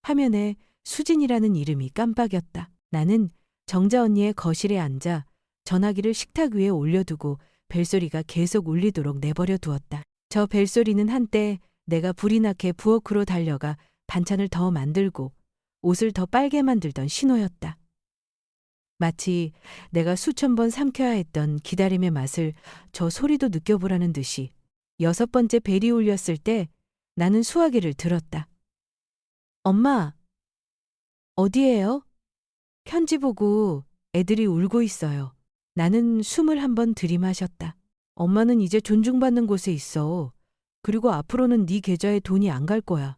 화면에 수진이라는 이름이 깜빡였다. 나는 정자 언니의 거실에 앉아 전화기를 식탁 위에 올려두고 벨소리가 계속 울리도록 내버려 두었다. 저 벨소리는 한때 내가 불이 나게 부엌으로 달려가 반찬을 더 만들고 옷을 더 빨게 만들던 신호였다. 마치 내가 수천 번 삼켜야 했던 기다림의 맛을 저 소리도 느껴보라는 듯이 6번째 벨이 울렸을 때 나는 수화기를 들었다. 엄마, 어디에요? 편지 보고 애들이 울고 있어요. 나는 숨을 한번 들이마셨다. 엄마는 이제 존중받는 곳에 있어. 그리고 앞으로는 네 계좌에 돈이 안 갈 거야.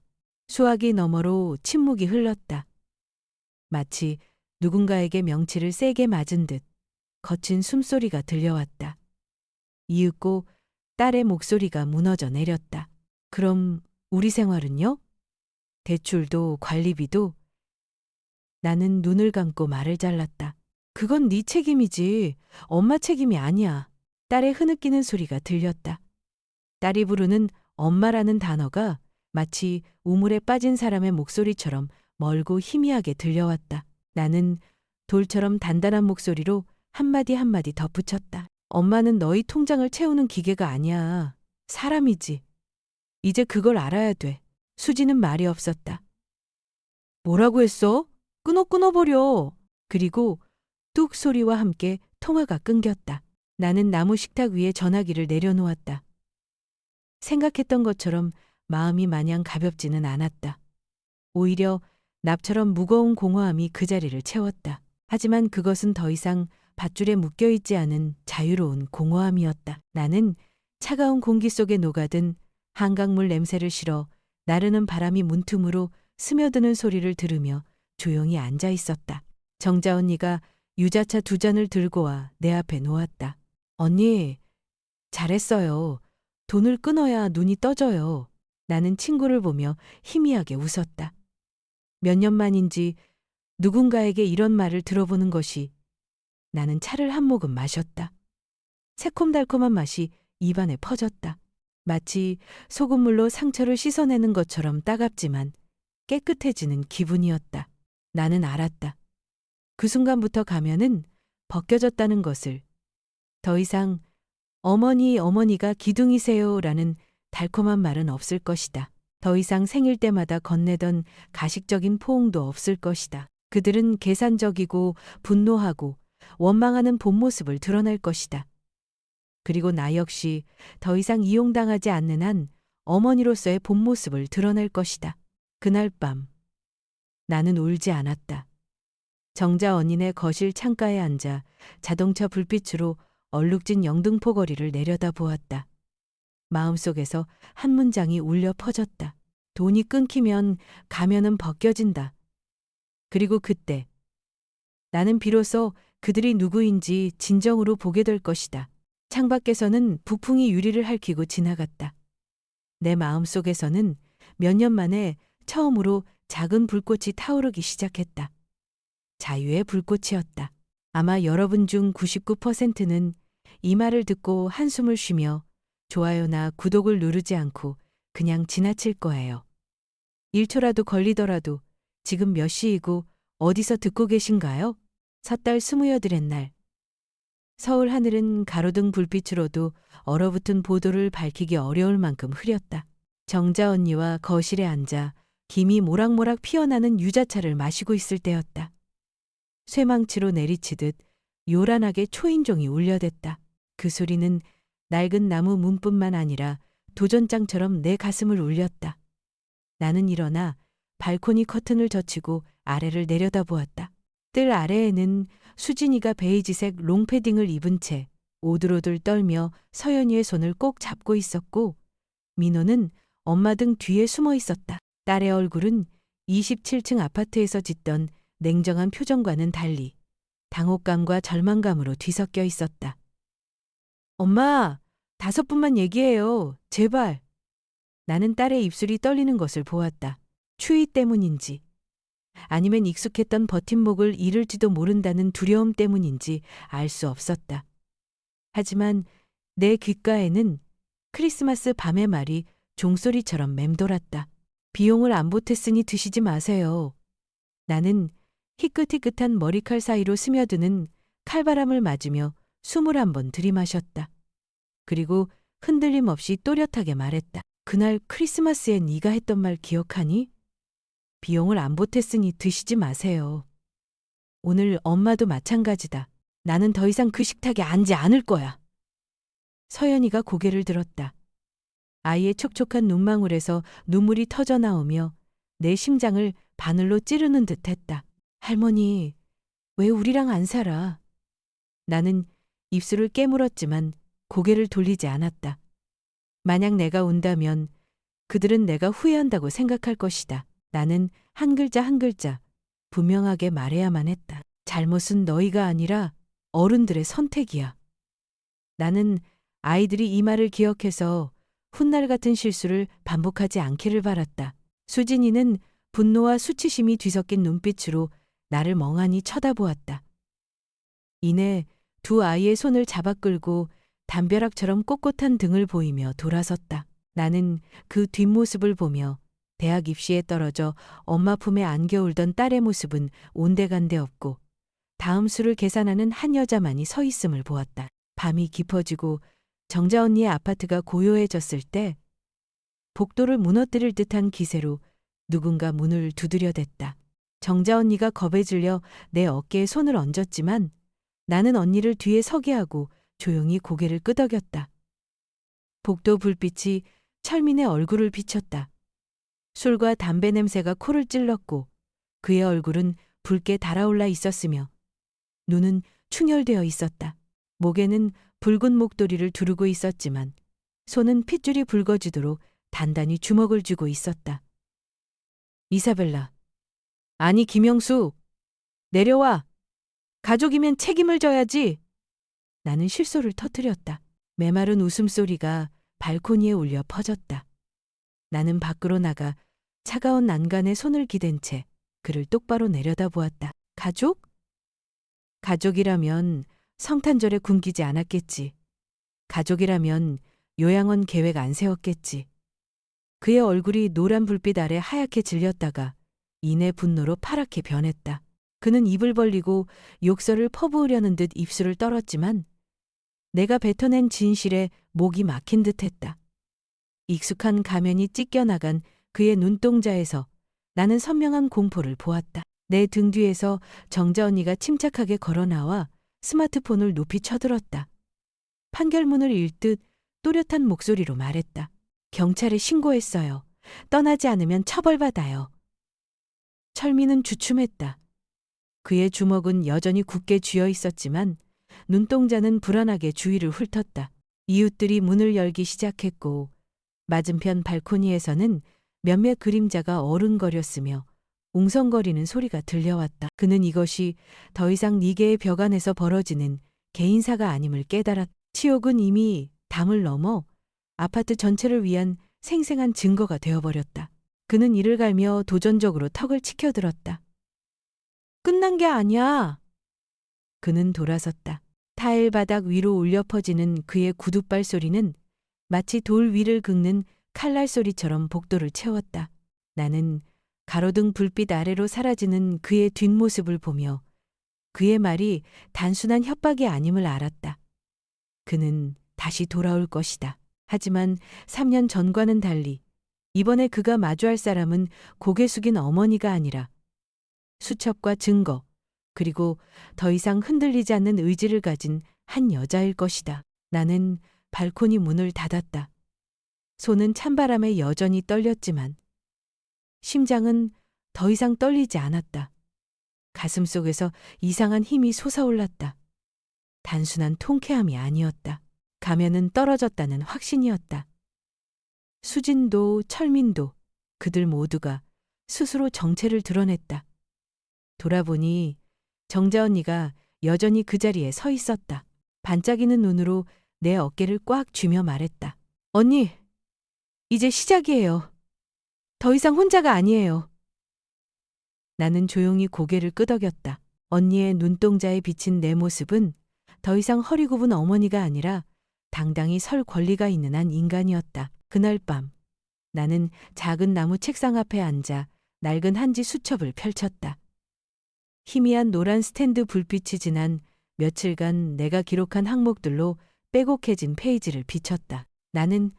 수화기 너머로 침묵이 흘렀다. 마치 누군가에게 명치를 세게 맞은 듯 거친 숨소리가 들려왔다. 이윽고 딸의 목소리가 무너져 내렸다. 그럼 우리 생활은요? 대출도 관리비도? 나는 눈을 감고 말을 잘랐다. 그건 네 책임이지. 엄마 책임이 아니야. 딸의 흐느끼는 소리가 들렸다. 딸이 부르는 엄마라는 단어가 마치 우물에 빠진 사람의 목소리처럼 멀고 희미하게 들려왔다. 나는 돌처럼 단단한 목소리로 한마디 한마디 덧붙였다. 엄마는 너희 통장을 채우는 기계가 아니야. 사람이지. 이제 그걸 알아야 돼. 수지는 말이 없었다. 뭐라고 했어? 끊어버려. 그리고 뚝 소리와 함께 통화가 끊겼다. 나는 나무 식탁 위에 전화기를 내려놓았다. 생각했던 것처럼 마음이 마냥 가볍지는 않았다. 오히려 납처럼 무거운 공허함이 그 자리를 채웠다. 하지만 그것은 더 이상 밧줄에 묶여있지 않은 자유로운 공허함이었다. 나는 차가운 공기 속에 녹아든 한강물 냄새를 실어 나르는 바람이 문틈으로 스며드는 소리를 들으며 조용히 앉아 있었다. 정자 언니가 유자차 2잔을 들고 와 내 앞에 놓았다. 언니, 잘했어요. 돈을 끊어야 눈이 떠져요. 나는 친구를 보며 희미하게 웃었다. 몇 년 만인지 누군가에게 이런 말을 들어보는 것이. 나는 차를 한 모금 마셨다. 새콤달콤한 맛이 입안에 퍼졌다. 마치 소금물로 상처를 씻어내는 것처럼 따갑지만 깨끗해지는 기분이었다. 나는 알았다. 그 순간부터 가면은 벗겨졌다는 것을. 더 이상 어머니가 기둥이세요라는 달콤한 말은 없을 것이다. 더 이상 생일 때마다 건네던 가식적인 포옹도 없을 것이다. 그들은 계산적이고 분노하고 원망하는 본 모습을 드러낼 것이다. 그리고 나 역시 더 이상 이용당하지 않는 한 어머니로서의 본 모습을 드러낼 것이다. 그날 밤 나는 울지 않았다. 정자 언니네 거실 창가에 앉아 자동차 불빛으로 얼룩진 영등포 거리를 내려다 보았다. 마음속에서 한 문장이 울려 퍼졌다. 돈이 끊기면 가면은 벗겨진다. 그리고 그때 나는 비로소 그들이 누구인지 진정으로 보게 될 것이다. 창밖에서는 북풍이 유리를 핥히고 지나갔다. 내 마음속에서는 몇 년 만에 처음으로 작은 불꽃이 타오르기 시작했다. 자유의 불꽃이었다. 아마 여러분 중 99%는 이 말을 듣고 한숨을 쉬며 좋아요나 구독을 누르지 않고 그냥 지나칠 거예요. 1초라도 걸리더라도 지금 몇 시이고 어디서 듣고 계신가요? 섣달 28의 날. 서울 하늘은 가로등 불빛으로도 얼어붙은 보도를 밝히기 어려울 만큼 흐렸다. 정자 언니와 거실에 앉아 김이 모락모락 피어나는 유자차를 마시고 있을 때였다. 쇠망치로 내리치듯 요란하게 초인종이 울려댔다. 그 소리는 낡은 나무 문뿐만 아니라 도전장처럼 내 가슴을 울렸다. 나는 일어나 발코니 커튼을 젖히고 아래를 내려다보았다. 뜰 아래에는 수진이가 베이지색 롱패딩을 입은 채 오들오들 떨며 서연이의 손을 꼭 잡고 있었고 민호는 엄마 등 뒤에 숨어 있었다. 딸의 얼굴은 27층 아파트에서 짓던 냉정한 표정과는 달리 당혹감과 절망감으로 뒤섞여 있었다. 엄마, 5분만 얘기해요. 제발. 나는 딸의 입술이 떨리는 것을 보았다. 추위 때문인지 아니면 익숙했던 버팀목을 잃을지도 모른다는 두려움 때문인지 알 수 없었다. 하지만 내 귓가에는 크리스마스 밤의 말이 종소리처럼 맴돌았다. 비용을 안 보탰으니 드시지 마세요. 나는 희끗희끗한 머리칼 사이로 스며드는 칼바람을 맞으며 숨을 한번 들이마셨다. 그리고 흔들림 없이 또렷하게 말했다. 그날 크리스마스에 네가 했던 말 기억하니? 비용을 안 보탰으니 드시지 마세요. 오늘 엄마도 마찬가지다. 나는 더 이상 그 식탁에 앉지 않을 거야. 서연이가 고개를 들었다. 아이의 촉촉한 눈망울에서 눈물이 터져 나오며 내 심장을 바늘로 찌르는 듯 했다. 할머니, 왜 우리랑 안 살아? 나는 입술을 깨물었지만 고개를 돌리지 않았다. 만약 내가 운다면 그들은 내가 후회한다고 생각할 것이다. 나는 한 글자 한 글자 분명하게 말해야만 했다. 잘못은 너희가 아니라 어른들의 선택이야. 나는 아이들이 이 말을 기억해서 훗날 같은 실수를 반복하지 않기를 바랐다. 수진이는 분노와 수치심이 뒤섞인 눈빛으로 나를 멍하니 쳐다보았다. 이내 두 아이의 손을 잡아 끌고 담벼락처럼 꼿꼿한 등을 보이며 돌아섰다. 나는 그 뒷모습을 보며 대학 입시에 떨어져 엄마 품에 안겨 울던 딸의 모습은 온데간데 없고 다음 수를 계산하는 한 여자만이 서 있음을 보았다. 밤이 깊어지고 정자 언니의 아파트가 고요해졌을 때 복도를 무너뜨릴 듯한 기세로 누군가 문을 두드려댔다. 정자 언니가 겁에 질려 내 어깨에 손을 얹었지만 나는 언니를 뒤에 서게 하고 조용히 고개를 끄덕였다. 복도 불빛이 철민의 얼굴을 비췄다. 술과 담배 냄새가 코를 찔렀고 그의 얼굴은 붉게 달아올라 있었으며 눈은 충혈되어 있었다. 목에는 붉은 목도리를 두르고 있었지만 손은 핏줄이 붉어지도록 단단히 주먹을 쥐고 있었다. 이사벨라. 아니 김영수. 내려와. 가족이면 책임을 져야지. 나는 실소를 터뜨렸다. 메마른 웃음소리가 발코니에 울려 퍼졌다. 나는 밖으로 나가 차가운 난간에 손을 기댄 채 그를 똑바로 내려다보았다. 가족? 가족이라면 성탄절에 굶기지 않았겠지. 가족이라면 요양원 계획 안 세웠겠지. 그의 얼굴이 노란 불빛 아래 하얗게 질렸다가 이내 분노로 파랗게 변했다. 그는 입을 벌리고 욕설을 퍼부으려는 듯 입술을 떨었지만 내가 뱉어낸 진실에 목이 막힌 듯했다. 익숙한 가면이 찢겨나간 그의 눈동자에서 나는 선명한 공포를 보았다. 내 등 뒤에서 정자 언니가 침착하게 걸어나와 스마트폰을 높이 쳐들었다. 판결문을 읽듯 또렷한 목소리로 말했다. 경찰에 신고했어요. 떠나지 않으면 처벌받아요. 철민은 주춤했다. 그의 주먹은 여전히 굳게 쥐어 있었지만 눈동자는 불안하게 주위를 훑었다. 이웃들이 문을 열기 시작했고 맞은편 발코니에서는 몇몇 그림자가 어른거렸으며 웅성거리는 소리가 들려왔다. 그는 이것이 더 이상 니게의 벽 안에서 벌어지는 개인사가 아님을 깨달았다. 치욕은 이미 담을 넘어 아파트 전체를 위한 생생한 증거가 되어버렸다. 그는 이를 갈며 도전적으로 턱을 치켜들었다. 끝난 게 아니야. 그는 돌아섰다. 타일 바닥 위로 울려 퍼지는 그의 구둣발 소리는 마치 돌 위를 긁는 칼날 소리처럼 복도를 채웠다. 나는 가로등 불빛 아래로 사라지는 그의 뒷모습을 보며 그의 말이 단순한 협박이 아님을 알았다. 그는 다시 돌아올 것이다. 하지만 3년 전과는 달리 이번에 그가 마주할 사람은 고개 숙인 어머니가 아니라 수첩과 증거, 그리고 더 이상 흔들리지 않는 의지를 가진 한 여자일 것이다. 나는 발코니 문을 닫았다. 손은 찬바람에 여전히 떨렸지만 심장은 더 이상 떨리지 않았다. 가슴 속에서 이상한 힘이 솟아올랐다. 단순한 통쾌함이 아니었다. 가면은 떨어졌다는 확신이었다. 수진도 철민도 그들 모두가 스스로 정체를 드러냈다. 돌아보니 정자 언니가 여전히 그 자리에 서 있었다. 반짝이는 눈으로 내 어깨를 꽉 쥐며 말했다. 언니, 이제 시작이에요. 더 이상 혼자가 아니에요. 나는 조용히 고개를 끄덕였다. 언니의 눈동자에 비친 내 모습은 더 이상 허리 굽은 어머니가 아니라 당당히 설 권리가 있는 한 인간이었다. 그날 밤 나는 작은 나무 책상 앞에 앉아 낡은 한지 수첩을 펼쳤다. 희미한 노란 스탠드 불빛이 지난 며칠간 내가 기록한 항목들로 빼곡해진 페이지를 비쳤다. 나는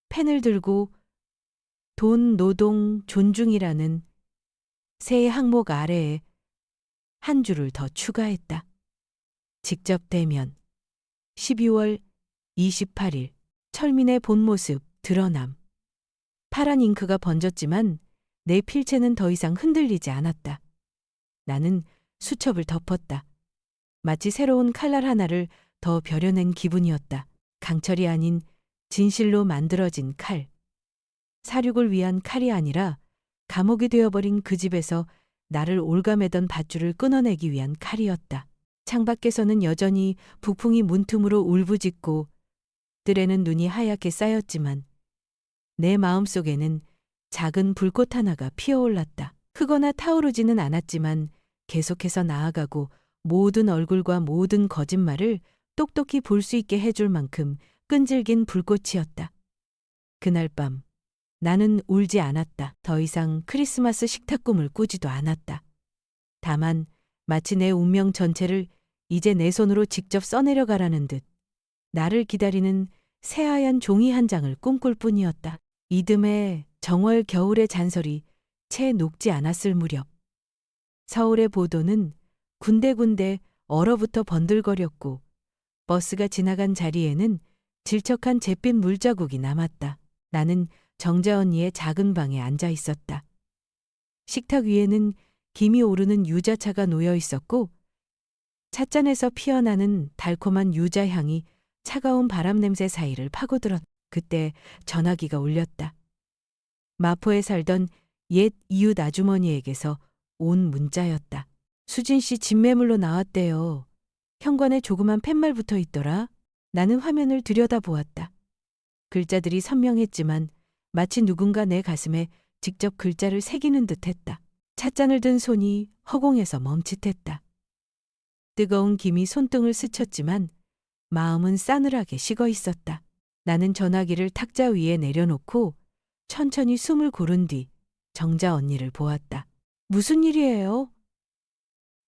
펜을 들고 돈, 노동, 존중이라는 세 항목 아래에 한 줄을 더 추가했다. 직접 대면 12월 28일 철민의 본 모습 드러남. 파란 잉크가 번졌지만 내 필체는 더 이상 흔들리지 않았다. 나는 수첩을 덮었다. 마치 새로운 칼날 하나를 더 벼려낸 기분이었다. 강철이 아닌 진실로 만들어진 칼. 사륙을 위한 칼이 아니라 감옥이 되어버린 그 집에서 나를 올가매던 밧줄을 끊어내기 위한 칼이었다. 창밖에서는 여전히 북풍이 문틈으로 울부짖고 뜰에는 눈이 하얗게 쌓였지만 내 마음속에는 작은 불꽃 하나가 피어올랐다. 크거나 타오르지는 않았지만 계속해서 나아가고 모든 얼굴과 모든 거짓말을 똑똑히 볼 수 있게 해줄 만큼 끈질긴 불꽃이었다. 그날 밤 나는 울지 않았다. 더 이상 크리스마스 식탁 꿈을 꾸지도 않았다. 다만 마치 내 운명 전체를 이제 내 손으로 직접 써내려가라는 듯 나를 기다리는 새하얀 종이 한 장을 꿈꿀 뿐이었다. 이듬해 정월 겨울의 잔설이 채 녹지 않았을 무렵 서울의 보도는 군데군데 얼어붙어 번들거렸고 버스가 지나간 자리에는 질척한 잿빛 물자국이 남았다. 나는 정자 언니의 작은 방에 앉아 있었다. 식탁 위에는 김이 오르는 유자차가 놓여 있었고 찻잔에서 피어나는 달콤한 유자향이 차가운 바람 냄새 사이를 파고들었다. 그때 전화기가 울렸다. 마포에 살던 옛 이웃 아주머니에게서 온 문자였다. 수진 씨 집매물로 나왔대요. 현관에 조그만 팻말 붙어 있더라. 나는 화면을 들여다보았다. 글자들이 선명했지만 마치 누군가 내 가슴에 직접 글자를 새기는 듯했다. 찻잔을 든 손이 허공에서 멈칫했다. 뜨거운 김이 손등을 스쳤지만 마음은 싸늘하게 식어 있었다. 나는 전화기를 탁자 위에 내려놓고 천천히 숨을 고른 뒤 정자 언니를 보았다. 무슨 일이에요?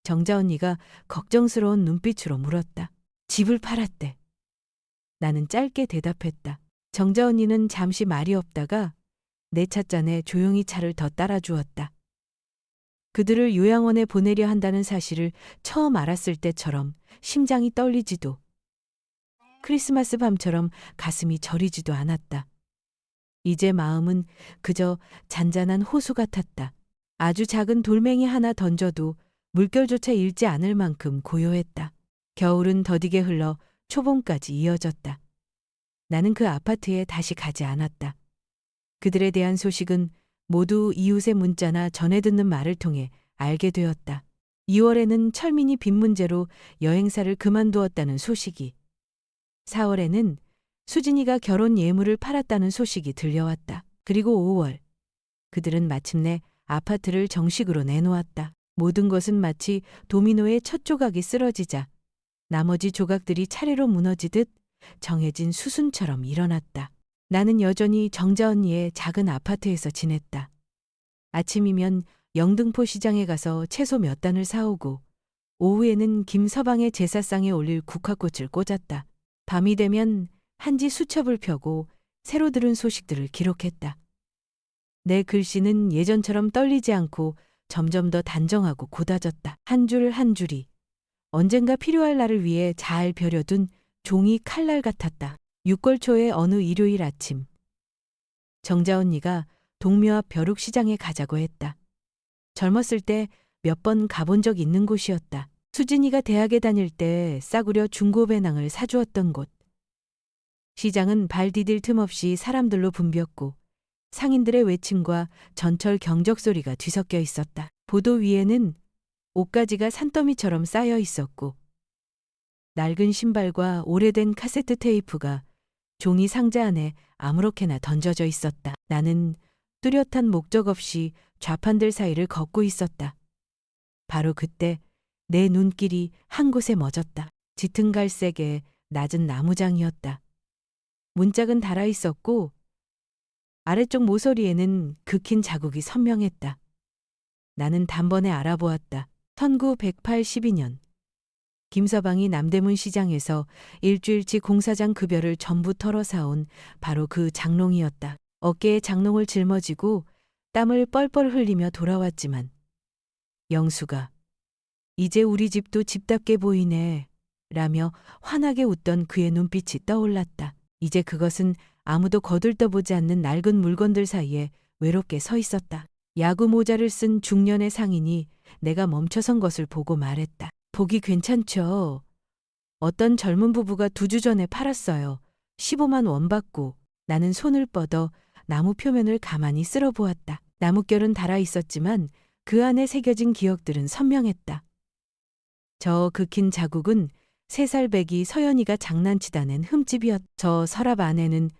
정자 언니가 걱정스러운 눈빛으로 물었다. 집을 팔았대. 나는 짧게 대답했다. 정자 언니는 잠시 말이 없다가 내 찻잔에 조용히 차를 더 따라주었다. 그들을 요양원에 보내려 한다는 사실을 처음 알았을 때처럼 심장이 떨리지도 크리스마스 밤처럼 가슴이 저리지도 않았다. 이제 마음은 그저 잔잔한 호수 같았다. 아주 작은 돌멩이 하나 던져도 물결조차 잃지 않을 만큼 고요했다. 겨울은 더디게 흘러 초봄까지 이어졌다. 나는 그 아파트에 다시 가지 않았다. 그들에 대한 소식은 모두 이웃의 문자나 전해 듣는 말을 통해 알게 되었다. 2월에는 철민이 빚 문제로 여행사를 그만두었다는 소식이, 4월에는 수진이가 결혼 예물을 팔았다는 소식이 들려왔다. 그리고 5월, 그들은 마침내 아파트를 정식으로 내놓았다. 모든 것은 마치 도미노의 첫 조각이 쓰러지자 나머지 조각들이 차례로 무너지듯 정해진 수순처럼 일어났다. 나는 여전히 정자 언니의 작은 아파트에서 지냈다. 아침이면 영등포 시장에 가서 채소 몇 단을 사오고 오후에는 김서방의 제사상에 올릴 국화꽃을 꽂았다. 밤이 되면 한지 수첩을 펴고 새로 들은 소식들을 기록했다. 내 글씨는 예전처럼 떨리지 않고 점점 더 단정하고 곧아졌다. 한 줄 한 줄이 언젠가 필요할 날을 위해 잘 벼려둔 종이 칼날 같았다. 6월 초의 어느 일요일 아침, 정자 언니가 동묘 앞 벼룩시장에 가자고 했다. 젊었을 때 몇 번 가본 적 있는 곳이었다. 수진이가 대학에 다닐 때 싸구려 중고배낭을 사주었던 곳. 시장은 발 디딜 틈 없이 사람들로 붐볐고 상인들의 외침과 전철 경적 소리가 뒤섞여 있었다. 보도 위에는 옷가지가 산더미처럼 쌓여 있었고 낡은 신발과 오래된 카세트 테이프가 종이 상자 안에 아무렇게나 던져져 있었다. 나는 뚜렷한 목적 없이 좌판들 사이를 걷고 있었다. 바로 그때 내 눈길이 한 곳에 멎었다. 짙은 갈색의 낮은 나무장이었다. 문짝은 달아 있었고 아래쪽 모서리에는 긁힌 자국이 선명했다. 나는 단번에 알아보았다. 1982년 김서방이 남대문 시장에서 일주일치 공사장 급여를 전부 털어 사온 바로 그 장롱이었다. 어깨에 장롱을 짊어지고 땀을 뻘뻘 흘리며 돌아왔지만 영수가 이제 우리 집도 집답게 보이네 라며 환하게 웃던 그의 눈빛이 떠올랐다. 이제 그것은 아무도 거들떠보지 않는 낡은 물건들 사이에 외롭게 서 있었다. 야구 모자를 쓴 중년의 상인이 내가 멈춰선 것을 보고 말했다. 보기 괜찮죠? 어떤 젊은 부부가 2주 전에 팔았어요. 15만 원 받고. 나는 손을 뻗어 나무 표면을 가만히 쓸어보았다. 나뭇결은 달아 있었지만 그 안에 새겨진 기억들은 선명했다. 저 긁힌 자국은 3살 배기 서연이가 장난치다 낸 흠집이었. 저 서랍 안에는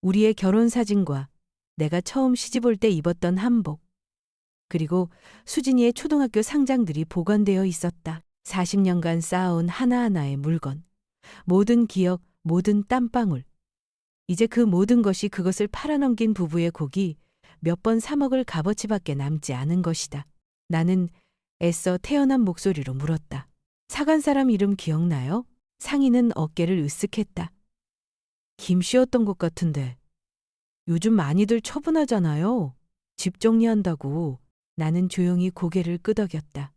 우리의 결혼 사진과 내가 처음 시집올 때 입었던 한복, 그리고 수진이의 초등학교 상장들이 보관되어 있었다. 40년간 쌓아온 하나하나의 물건, 모든 기억, 모든 땀방울. 이제 그 모든 것이 그것을 팔아넘긴 부부의 곡이 몇 번 사 먹을 값어치밖에 남지 않은 것이다. 나는 애써 태연한 목소리로 물었다. 사간 사람 이름 기억나요? 상인은 어깨를 으쓱했다. 김씨였던 것 같은데. 요즘 많이들 처분하잖아요. 집 정리한다고. 나는 조용히 고개를 끄덕였다.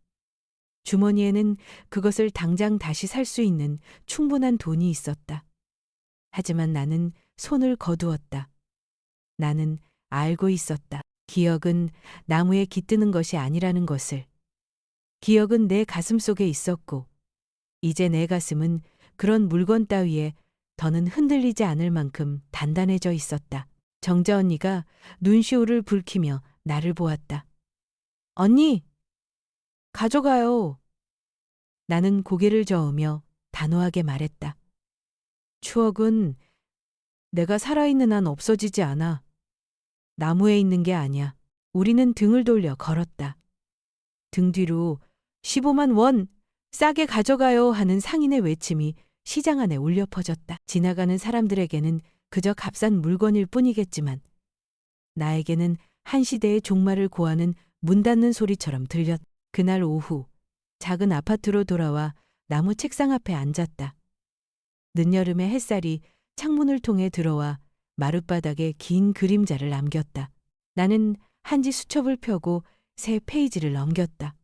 주머니에는 그것을 당장 다시 살 수 있는 충분한 돈이 있었다. 하지만 나는 손을 거두었다. 나는 알고 있었다. 기억은 나무에 깃드는 것이 아니라는 것을. 기억은 내 가슴 속에 있었고 이제 내 가슴은 그런 물건 따위에 더는 흔들리지 않을 만큼 단단해져 있었다. 정자 언니가 눈시울을 붉히며 나를 보았다. 언니! 가져가요. 나는 고개를 저으며 단호하게 말했다. 추억은 내가 살아있는 한 없어지지 않아. 나무에 있는 게 아니야. 우리는 등을 돌려 걸었다. 등 뒤로 15만 원! 싸게 가져가요 하는 상인의 외침이 시장 안에 울려 퍼졌다. 지나가는 사람들에게는 그저 값싼 물건일 뿐이겠지만 나에게는 한 시대의 종말을 고하는 문 닫는 소리처럼 들렸다. 그날 오후 작은 아파트로 돌아와 나무 책상 앞에 앉았다. 늦여름의 햇살이 창문을 통해 들어와 마룻바닥에 긴 그림자를 남겼다. 나는 한지 수첩을 펴고 새 페이지를 넘겼다.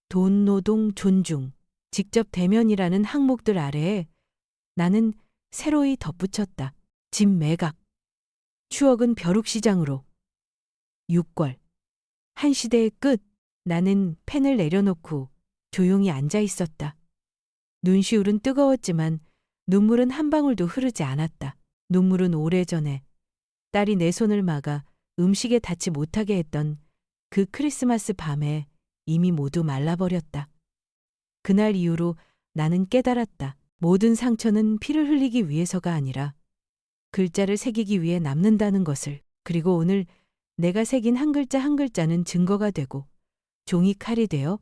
돈, 노동, 존중, 직접 대면이라는 항목들 아래에 나는 새로이 덧붙였다. 집 매각. 추억은 벼룩시장으로. 6월. 한 시대의 끝. 나는 펜을 내려놓고 조용히 앉아 있었다. 눈시울은 뜨거웠지만 눈물은 한 방울도 흐르지 않았다. 눈물은 오래전에 딸이 내 손을 막아 음식에 닿지 못하게 했던 그 크리스마스 밤에 이미 모두 말라버렸다. 그날 이후로 나는 깨달았다. 모든 상처는 피를 흘리기 위해서가 아니라 글자를 새기기 위해 남는다는 것을. 그리고 오늘 내가 새긴 한 글자 한 글자는 증거가 되고 종이 칼이 되어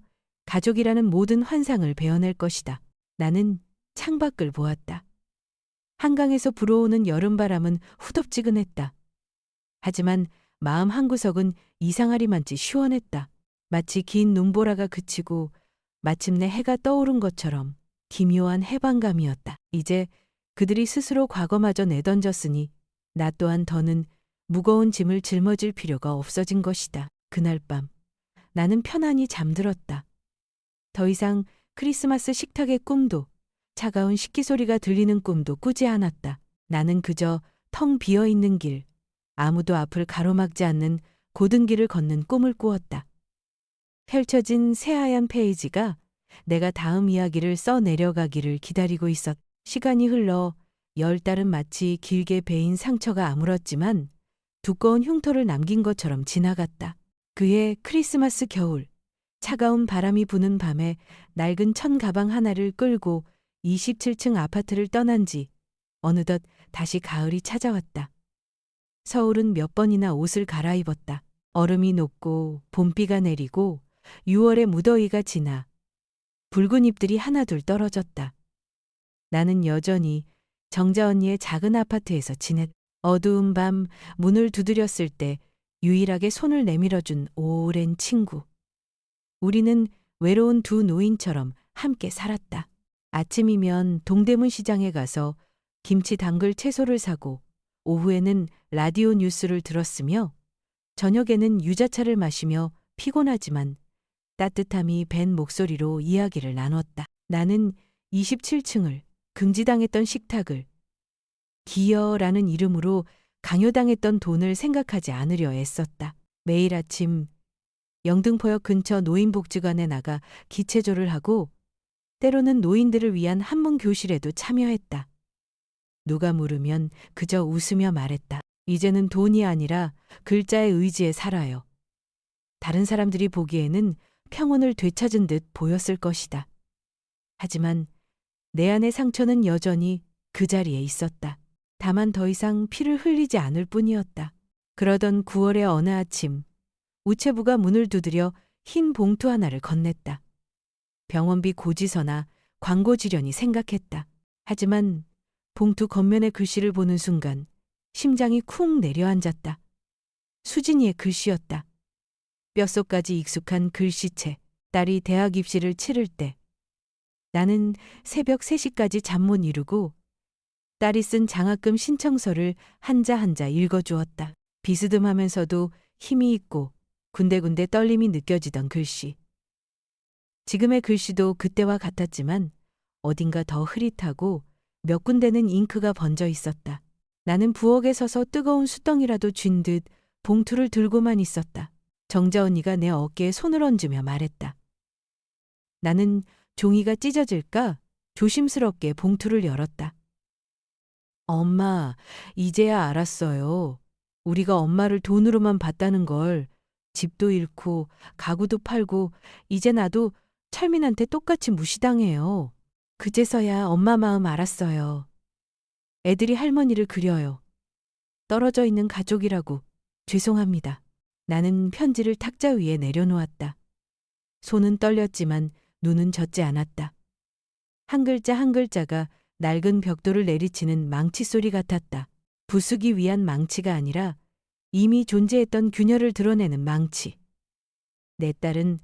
가족이라는 모든 환상을 베어낼 것이다. 나는 창밖을 보았다. 한강에서 불어오는 여름바람은 후덥지근했다. 하지만 마음 한구석은 이상하리만치 시원했다. 마치 긴 눈보라가 그치고 마침내 해가 떠오른 것처럼 기묘한 해방감이었다. 이제 그들이 스스로 과거마저 내던졌으니 나 또한 더는 무거운 짐을 짊어질 필요가 없어진 것이다. 그날 밤 나는 편안히 잠들었다. 더 이상 크리스마스 식탁의 꿈도 차가운 식기 소리가 들리는 꿈도 꾸지 않았다. 나는 그저 텅 비어있는 길, 아무도 앞을 가로막지 않는 고든 길을 걷는 꿈을 꾸었다. 펼쳐진 새하얀 페이지가 내가 다음 이야기를 써 내려가기를 기다리고 있었. 시간이 흘러 10달은 마치 길게 베인 상처가 아물었지만 두꺼운 흉터를 남긴 것처럼 지나갔다. 그해 크리스마스 겨울, 차가운 바람이 부는 밤에 낡은 천 가방 하나를 끌고 27층 아파트를 떠난 지 어느덧 다시 가을이 찾아왔다. 서울은 몇 번이나 옷을 갈아입었다. 얼음이 녹고 봄비가 내리고 6월의 무더위가 지나 붉은 잎들이 하나둘 떨어졌다. 나는 여전히 정자 언니의 작은 아파트에서 지냈다. 어두운 밤 문을 두드렸을 때 유일하게 손을 내밀어준 오랜 친구. 우리는 외로운 두 노인처럼 함께 살았다. 아침이면 동대문 시장에 가서 김치 담글 채소를 사고 오후에는 라디오 뉴스를 들었으며 저녁에는 유자차를 마시며 피곤하지만 따뜻함이 밴 목소리로 이야기를 나눴다. 나는 27층을 금지당했던 식탁을 기여라는 이름으로 강요당했던 돈을 생각하지 않으려 애썼다. 매일 아침 영등포역 근처 노인복지관에 나가 기체조를 하고 때로는 노인들을 위한 한문 교실에도 참여했다. 누가 물으면 그저 웃으며 말했다. 이제는 돈이 아니라 글자의 의지에 살아요. 다른 사람들이 보기에는 평온을 되찾은 듯 보였을 것이다. 하지만 내 안의 상처는 여전히 그 자리에 있었다. 다만 더 이상 피를 흘리지 않을 뿐이었다. 그러던 9월의 어느 아침, 우체부가 문을 두드려 흰 봉투 하나를 건넸다. 병원비 고지서나 광고 지련이 생각했다. 하지만 봉투 겉면의 글씨를 보는 순간 심장이 쿵 내려앉았다. 수진이의 글씨였다. 뼛속까지 익숙한 글씨체. 딸이 대학 입시를 치를 때 나는 새벽 3시까지 잠 못 이루고 딸이 쓴 장학금 신청서를 한자 한자 읽어주었다. 비스듬하면서도 힘이 있고 군데군데 떨림이 느껴지던 글씨. 지금의 글씨도 그때와 같았지만 어딘가 더 흐릿하고 몇 군데는 잉크가 번져 있었다. 나는 부엌에 서서 뜨거운 숯덩이라도 쥔 듯 봉투를 들고만 있었다. 정자 언니가 내 어깨에 손을 얹으며 말했다. 나는 종이가 찢어질까 조심스럽게 봉투를 열었다. 엄마, 이제야 알았어요. 우리가 엄마를 돈으로만 봤다는 걸. 집도 잃고 가구도 팔고 이제 나도 철민한테 똑같이 무시당해요. 그제서야 엄마 마음 알았어요. 애들이 할머니를 그려요. 떨어져 있는 가족이라고. 죄송합니다. 나는 편지를 탁자 위에 내려놓았다. 손은 떨렸지만 눈은 젖지 않았다. 한 글자 한 글자가 낡은 벽돌을 내리치는 망치 소리 같았다. 부수기 위한 망치가 아니라 이미 존재했던 균열을 드러내는 망치. 내 딸은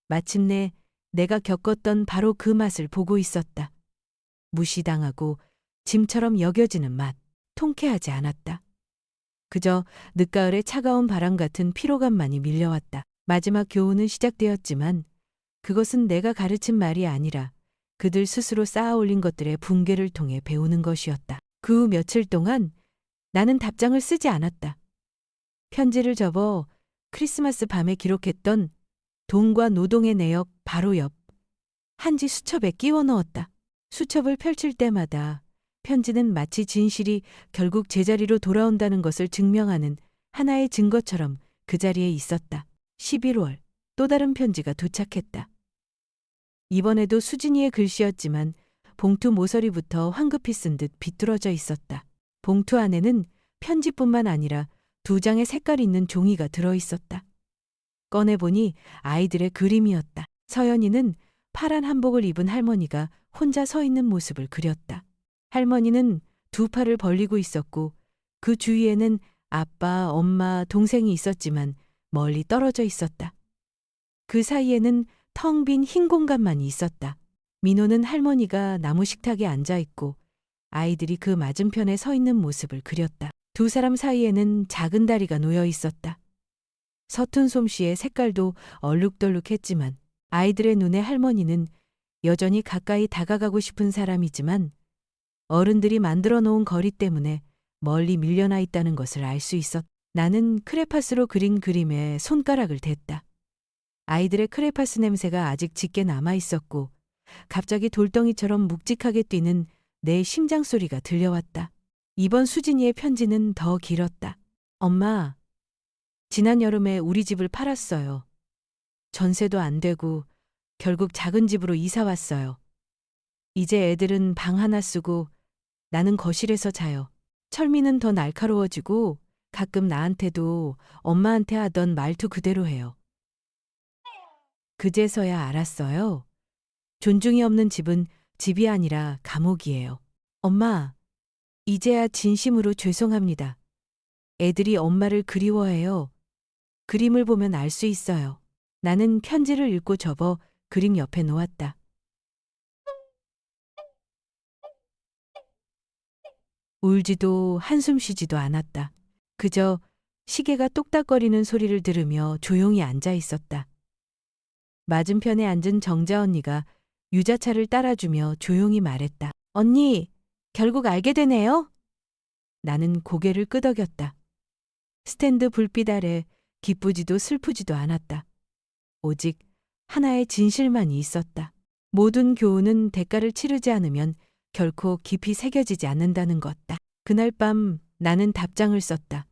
마침내 내가 겪었던 바로 그 맛을 보고 있었다. 무시당하고 짐처럼 여겨지는 맛, 통쾌하지 않았다. 그저 늦가을의 차가운 바람 같은 피로감만이 밀려왔다. 마지막 교훈은 시작되었지만 그것은 내가 가르친 말이 아니라 그들 스스로 쌓아 올린 것들의 붕괴를 통해 배우는 것이었다. 그 후 며칠 동안 나는 답장을 쓰지 않았다. 편지를 접어 크리스마스 밤에 기록했던 돈과 노동의 내역 바로 옆 한지 수첩에 끼워 넣었다. 수첩을 펼칠 때마다 편지는 마치 진실이 결국 제자리로 돌아온다는 것을 증명하는 하나의 증거처럼 그 자리에 있었다. 11월 또 다른 편지가 도착했다. 이번에도 수진이의 글씨였지만 봉투 모서리부터 황급히 쓴 듯 비뚤어져 있었다. 봉투 안에는 편지뿐만 아니라 2장의 색깔 있는 종이가 들어 있었다. 꺼내보니 아이들의 그림이었다. 서연이는 파란 한복을 입은 할머니가 혼자 서 있는 모습을 그렸다. 할머니는 2 팔을 벌리고 있었고 그 주위에는 아빠, 엄마, 동생이 있었지만 멀리 떨어져 있었다. 그 사이에는 텅 빈 흰 공간만이 있었다. 민호는 할머니가 나무 식탁에 앉아 있고 아이들이 그 맞은편에 서 있는 모습을 그렸다. 2 사람 사이에는 작은 다리가 놓여 있었다. 서툰 솜씨의 색깔도 얼룩덜룩했지만 아이들의 눈에 할머니는 여전히 가까이 다가가고 싶은 사람이지만 어른들이 만들어 놓은 거리 때문에 멀리 밀려나 있다는 것을 알 수 있었다. 나는 크레파스로 그린 그림에 손가락을 댔다. 아이들의 크레파스 냄새가 아직 짙게 남아 있었고 갑자기 돌덩이처럼 묵직하게 뛰는 내 심장 소리가 들려왔다. 이번 수진이의 편지는 더 길었다. 엄마, 지난 여름에 우리 집을 팔았어요. 전세도 안 되고 결국 작은 집으로 이사 왔어요. 이제 애들은 방 하나 쓰고 나는 거실에서 자요. 철미는 더 날카로워지고 가끔 나한테도 엄마한테 하던 말투 그대로 해요. 그제서야 알았어요. 존중이 없는 집은 집이 아니라 감옥이에요. 엄마, 이제야 진심으로 죄송합니다. 애들이 엄마를 그리워해요. 그림을 보면 알 수 있어요. 나는 편지를 읽고 접어 그림 옆에 놓았다. 울지도 한숨 쉬지도 않았다. 그저 시계가 똑딱거리는 소리를 들으며 조용히 앉아 있었다. 맞은편에 앉은 정자 언니가 유자차를 따라주며 조용히 말했다. 언니, 결국 알게 되네요? 나는 고개를 끄덕였다. 스탠드 불빛 아래 기쁘지도 슬프지도 않았다. 오직 하나의 진실만이 있었다. 모든 교훈은 대가를 치르지 않으면 결코 깊이 새겨지지 않는다는 것. 그날 밤 나는 답장을 썼다.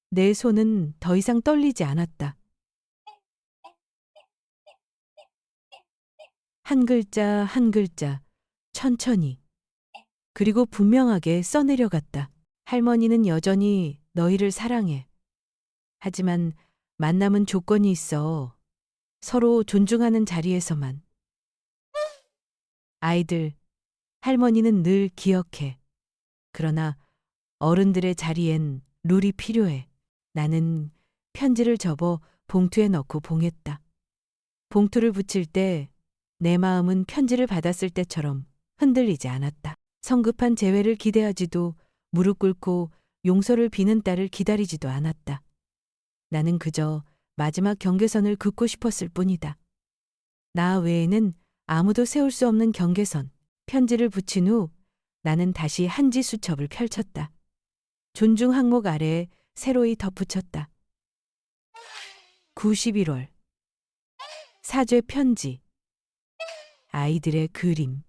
내 손은 더 이상 떨리지 않았다. 한 글자 한 글자 천천히 그리고 분명하게 써내려갔다. 할머니는 여전히 너희를 사랑해. 하지만 만남은 조건이 있어. 서로 존중하는 자리에서만. 아이들, 할머니는 늘 기억해. 그러나 어른들의 자리엔 룰이 필요해. 나는 편지를 접어 봉투에 넣고 봉했다. 봉투를 붙일 때 내 마음은 편지를 받았을 때처럼 흔들리지 않았다. 성급한 재회를 기대하지도 무릎 꿇고 용서를 비는 딸을 기다리지도 않았다. 나는 그저 마지막 경계선을 긋고 싶었을 뿐이다. 나 외에는 아무도 세울 수 없는 경계선. 편지를 붙인 후 나는 다시 한지 수첩을 펼쳤다. 존중 항목 아래에 새로이 덧붙였다. 91월 사죄 편지 아이들의 그림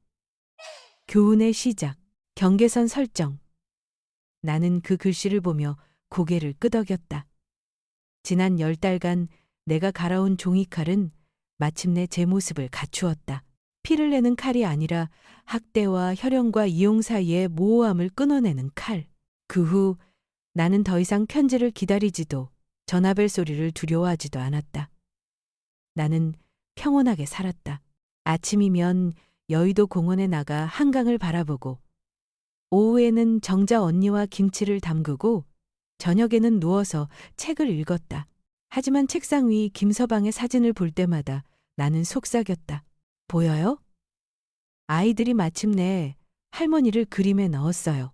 교훈의 시작 경계선 설정 나는 그 글씨를 보며 고개를 끄덕였다. 지난 10달간 내가 갈아온 종이칼은 마침내 제 모습을 갖추었다. 피를 내는 칼이 아니라 학대와 혈연과 이용 사이의 모호함을 끊어내는 칼. 그 후 나는 더 이상 편지를 기다리지도 전화벨 소리를 두려워하지도 않았다. 나는 평온하게 살았다. 아침이면 여의도 공원에 나가 한강을 바라보고 오후에는 정자 언니와 김치를 담그고 저녁에는 누워서 책을 읽었다. 하지만 책상 위 김서방의 사진을 볼 때마다 나는 속삭였다. 보여요? 아이들이 마침내 할머니를 그림에 넣었어요.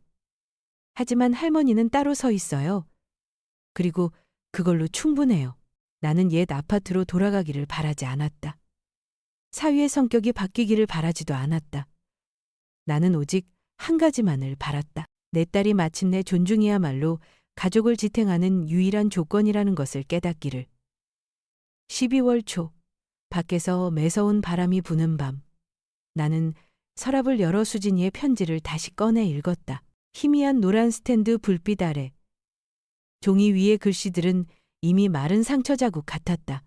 하지만 할머니는 따로 서 있어요. 그리고 그걸로 충분해요. 나는 옛 아파트로 돌아가기를 바라지 않았다. 사위의 성격이 바뀌기를 바라지도 않았다. 나는 오직 한 가지만을 바랐다. 내 딸이 마침내 존중이야말로 가족을 지탱하는 유일한 조건이라는 것을 깨닫기를. 12월 초, 밖에서 매서운 바람이 부는 밤. 나는 서랍을 열어 수진이의 편지를 다시 꺼내 읽었다. 희미한 노란 스탠드 불빛 아래. 종이 위의 글씨들은 이미 마른 상처 자국 같았다.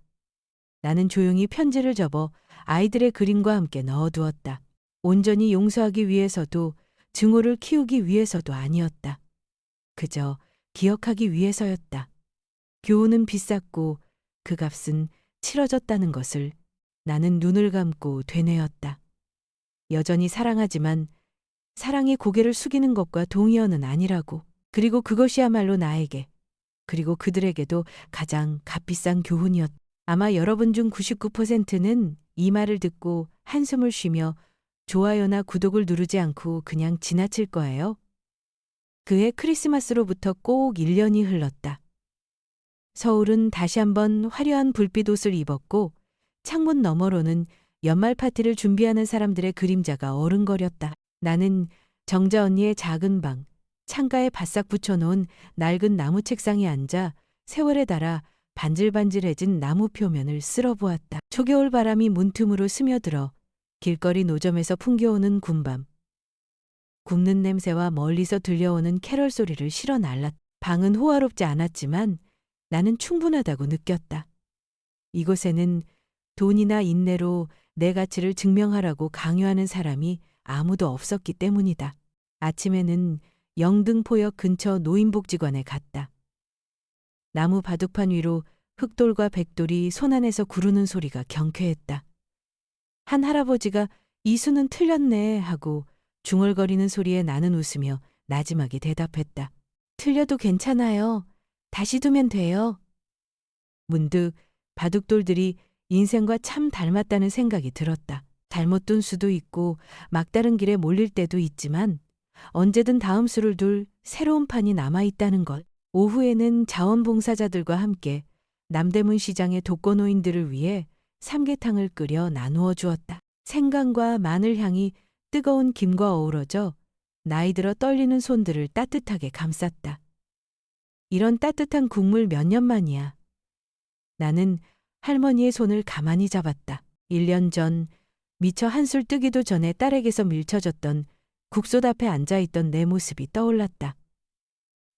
나는 조용히 편지를 접어 아이들의 그림과 함께 넣어두었다. 온전히 용서하기 위해서도 증오를 키우기 위해서도 아니었다. 그저 기억하기 위해서였다. 교훈은 비쌌고 그 값은 치러졌다는 것을 나는 눈을 감고 되뇌었다. 여전히 사랑하지만 사랑이 고개를 숙이는 것과 동의어는 아니라고. 그리고 그것이야말로 나에게 그리고 그들에게도 가장 값비싼 교훈이었다. 아마 여러분 중 99%는 이 말을 듣고 한숨을 쉬며 좋아요나 구독을 누르지 않고 그냥 지나칠 거예요. 그해 크리스마스로부터 꼭 1년이 흘렀다. 서울은 다시 한번 화려한 불빛 옷을 입었고 창문 너머로는 연말 파티를 준비하는 사람들의 그림자가 어른거렸다. 나는 정자 언니의 작은 방, 창가에 바싹 붙여놓은 낡은 나무 책상에 앉아 세월에 달아 반질반질해진 나무 표면을 쓸어보았다. 초겨울 바람이 문틈으로 스며들어 길거리 노점에서 풍겨오는 군밤. 굽는 냄새와 멀리서 들려오는 캐럴 소리를 실어 날랐다. 방은 호화롭지 않았지만 나는 충분하다고 느꼈다. 이곳에는 돈이나 인내로 내 가치를 증명하라고 강요하는 사람이 아무도 없었기 때문이다. 아침에는 영등포역 근처 노인복지관에 갔다. 나무 바둑판 위로 흑돌과 백돌이 손 안에서 구르는 소리가 경쾌했다. 한 할아버지가 이 수는 틀렸네 하고 중얼거리는 소리에 나는 웃으며 나지막이 대답했다. 틀려도 괜찮아요. 다시 두면 돼요. 문득 바둑돌들이 인생과 참 닮았다는 생각이 들었다. 잘못 둔 수도 있고 막다른 길에 몰릴 때도 있지만 언제든 다음 수를 둘 새로운 판이 남아있다는 것. 오후에는 자원봉사자들과 함께 남대문 시장의 독거노인들을 위해 삼계탕을 끓여 나누어 주었다. 생강과 마늘 향이 뜨거운 김과 어우러져 나이 들어 떨리는 손들을 따뜻하게 감쌌다. 이런 따뜻한 국물 몇 년 만이야. 나는 할머니의 손을 가만히 잡았다. 1년 전 미처 한술 뜨기도 전에 딸에게서 밀쳐졌던 국솥 앞에 앉아있던 내 모습이 떠올랐다.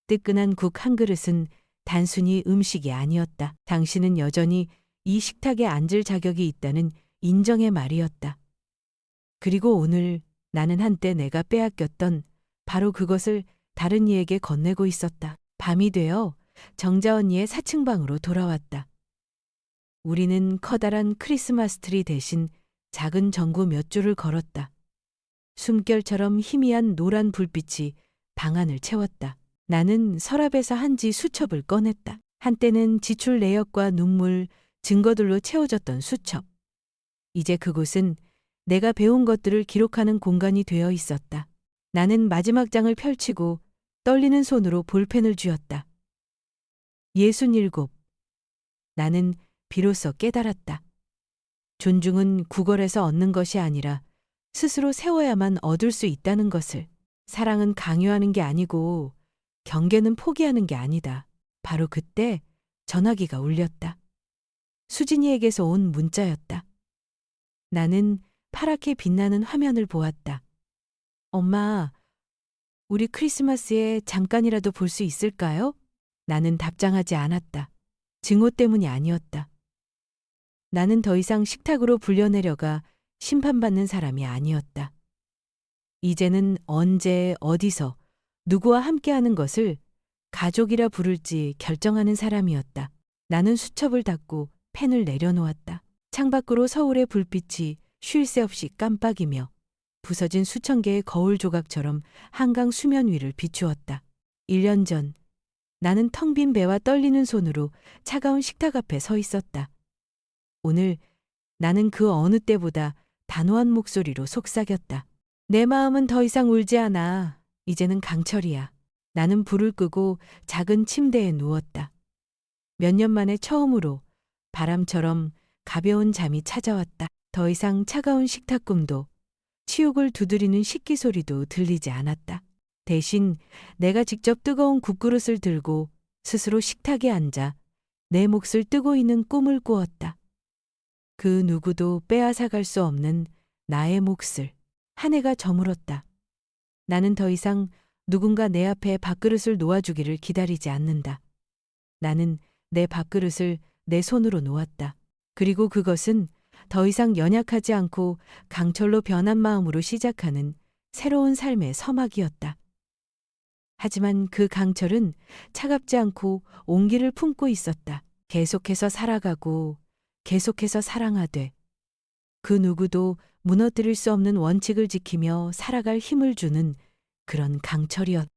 뜨끈한 국 한 그릇은 단순히 음식이 아니었다. 당신은 여전히 이 식탁에 앉을 자격이 있다는 인정의 말이었다. 그리고 오늘 나는 한때 내가 빼앗겼던 바로 그것을 다른 이에게 건네고 있었다. 밤이 되어 정자 언니의 4층 방으로 돌아왔다. 우리는 커다란 크리스마스 트리 대신 작은 전구 몇 줄을 걸었다. 숨결처럼 희미한 노란 불빛이 방 안을 채웠다. 나는 서랍에서 한지 수첩을 꺼냈다. 한때는 지출 내역과 눈물, 증거들로 채워졌던 수첩. 이제 그곳은 내가 배운 것들을 기록하는 공간이 되어 있었다. 나는 마지막 장을 펼치고 떨리는 손으로 볼펜을 쥐었다. 67. 나는 비로소 깨달았다. 존중은 구걸에서 얻는 것이 아니라 스스로 세워야만 얻을 수 있다는 것을. 사랑은 강요하는 게 아니고 경계는 포기하는 게 아니다. 바로 그때 전화기가 울렸다. 수진이에게서 온 문자였다. 나는 파랗게 빛나는 화면을 보았다. 엄마, 우리 크리스마스에 잠깐이라도 볼 수 있을까요? 나는 답장하지 않았다. 증오 때문이 아니었다. 나는 더 이상 식탁으로 불려내려가 심판받는 사람이 아니었다. 이제는 언제, 어디서, 누구와 함께하는 것을 가족이라 부를지 결정하는 사람이었다. 나는 수첩을 닫고 펜을 내려놓았다. 창밖으로 서울의 불빛이 쉴 새 없이 깜빡이며 부서진 수천 개의 거울 조각처럼 한강 수면 위를 비추었다. 1년 전 나는 텅 빈 배와 떨리는 손으로 차가운 식탁 앞에 서 있었다. 오늘 나는 그 어느 때보다 단호한 목소리로 속삭였다. 내 마음은 더 이상 울지 않아. 이제는 강철이야. 나는 불을 끄고 작은 침대에 누웠다. 몇 년 만에 처음으로 바람처럼 가벼운 잠이 찾아왔다. 더 이상 차가운 식탁 꿈도 치욕을 두드리는 식기 소리도 들리지 않았다. 대신 내가 직접 뜨거운 국그릇을 들고 스스로 식탁에 앉아 내 몫을 뜨고 있는 꿈을 꾸었다. 그 누구도 빼앗아갈 수 없는 나의 몫을. 한 해가 저물었다. 나는 더 이상 누군가 내 앞에 밥그릇을 놓아주기를 기다리지 않는다. 나는 내 밥그릇을 내 손으로 놓았다. 그리고 그것은 더 이상 연약하지 않고 강철로 변한 마음으로 시작하는 새로운 삶의 서막이었다. 하지만 그 강철은 차갑지 않고 온기를 품고 있었다. 계속해서 살아가고 계속해서 사랑하되 그 누구도 무너뜨릴 수 없는 원칙을 지키며 살아갈 힘을 주는 그런 강철이었다.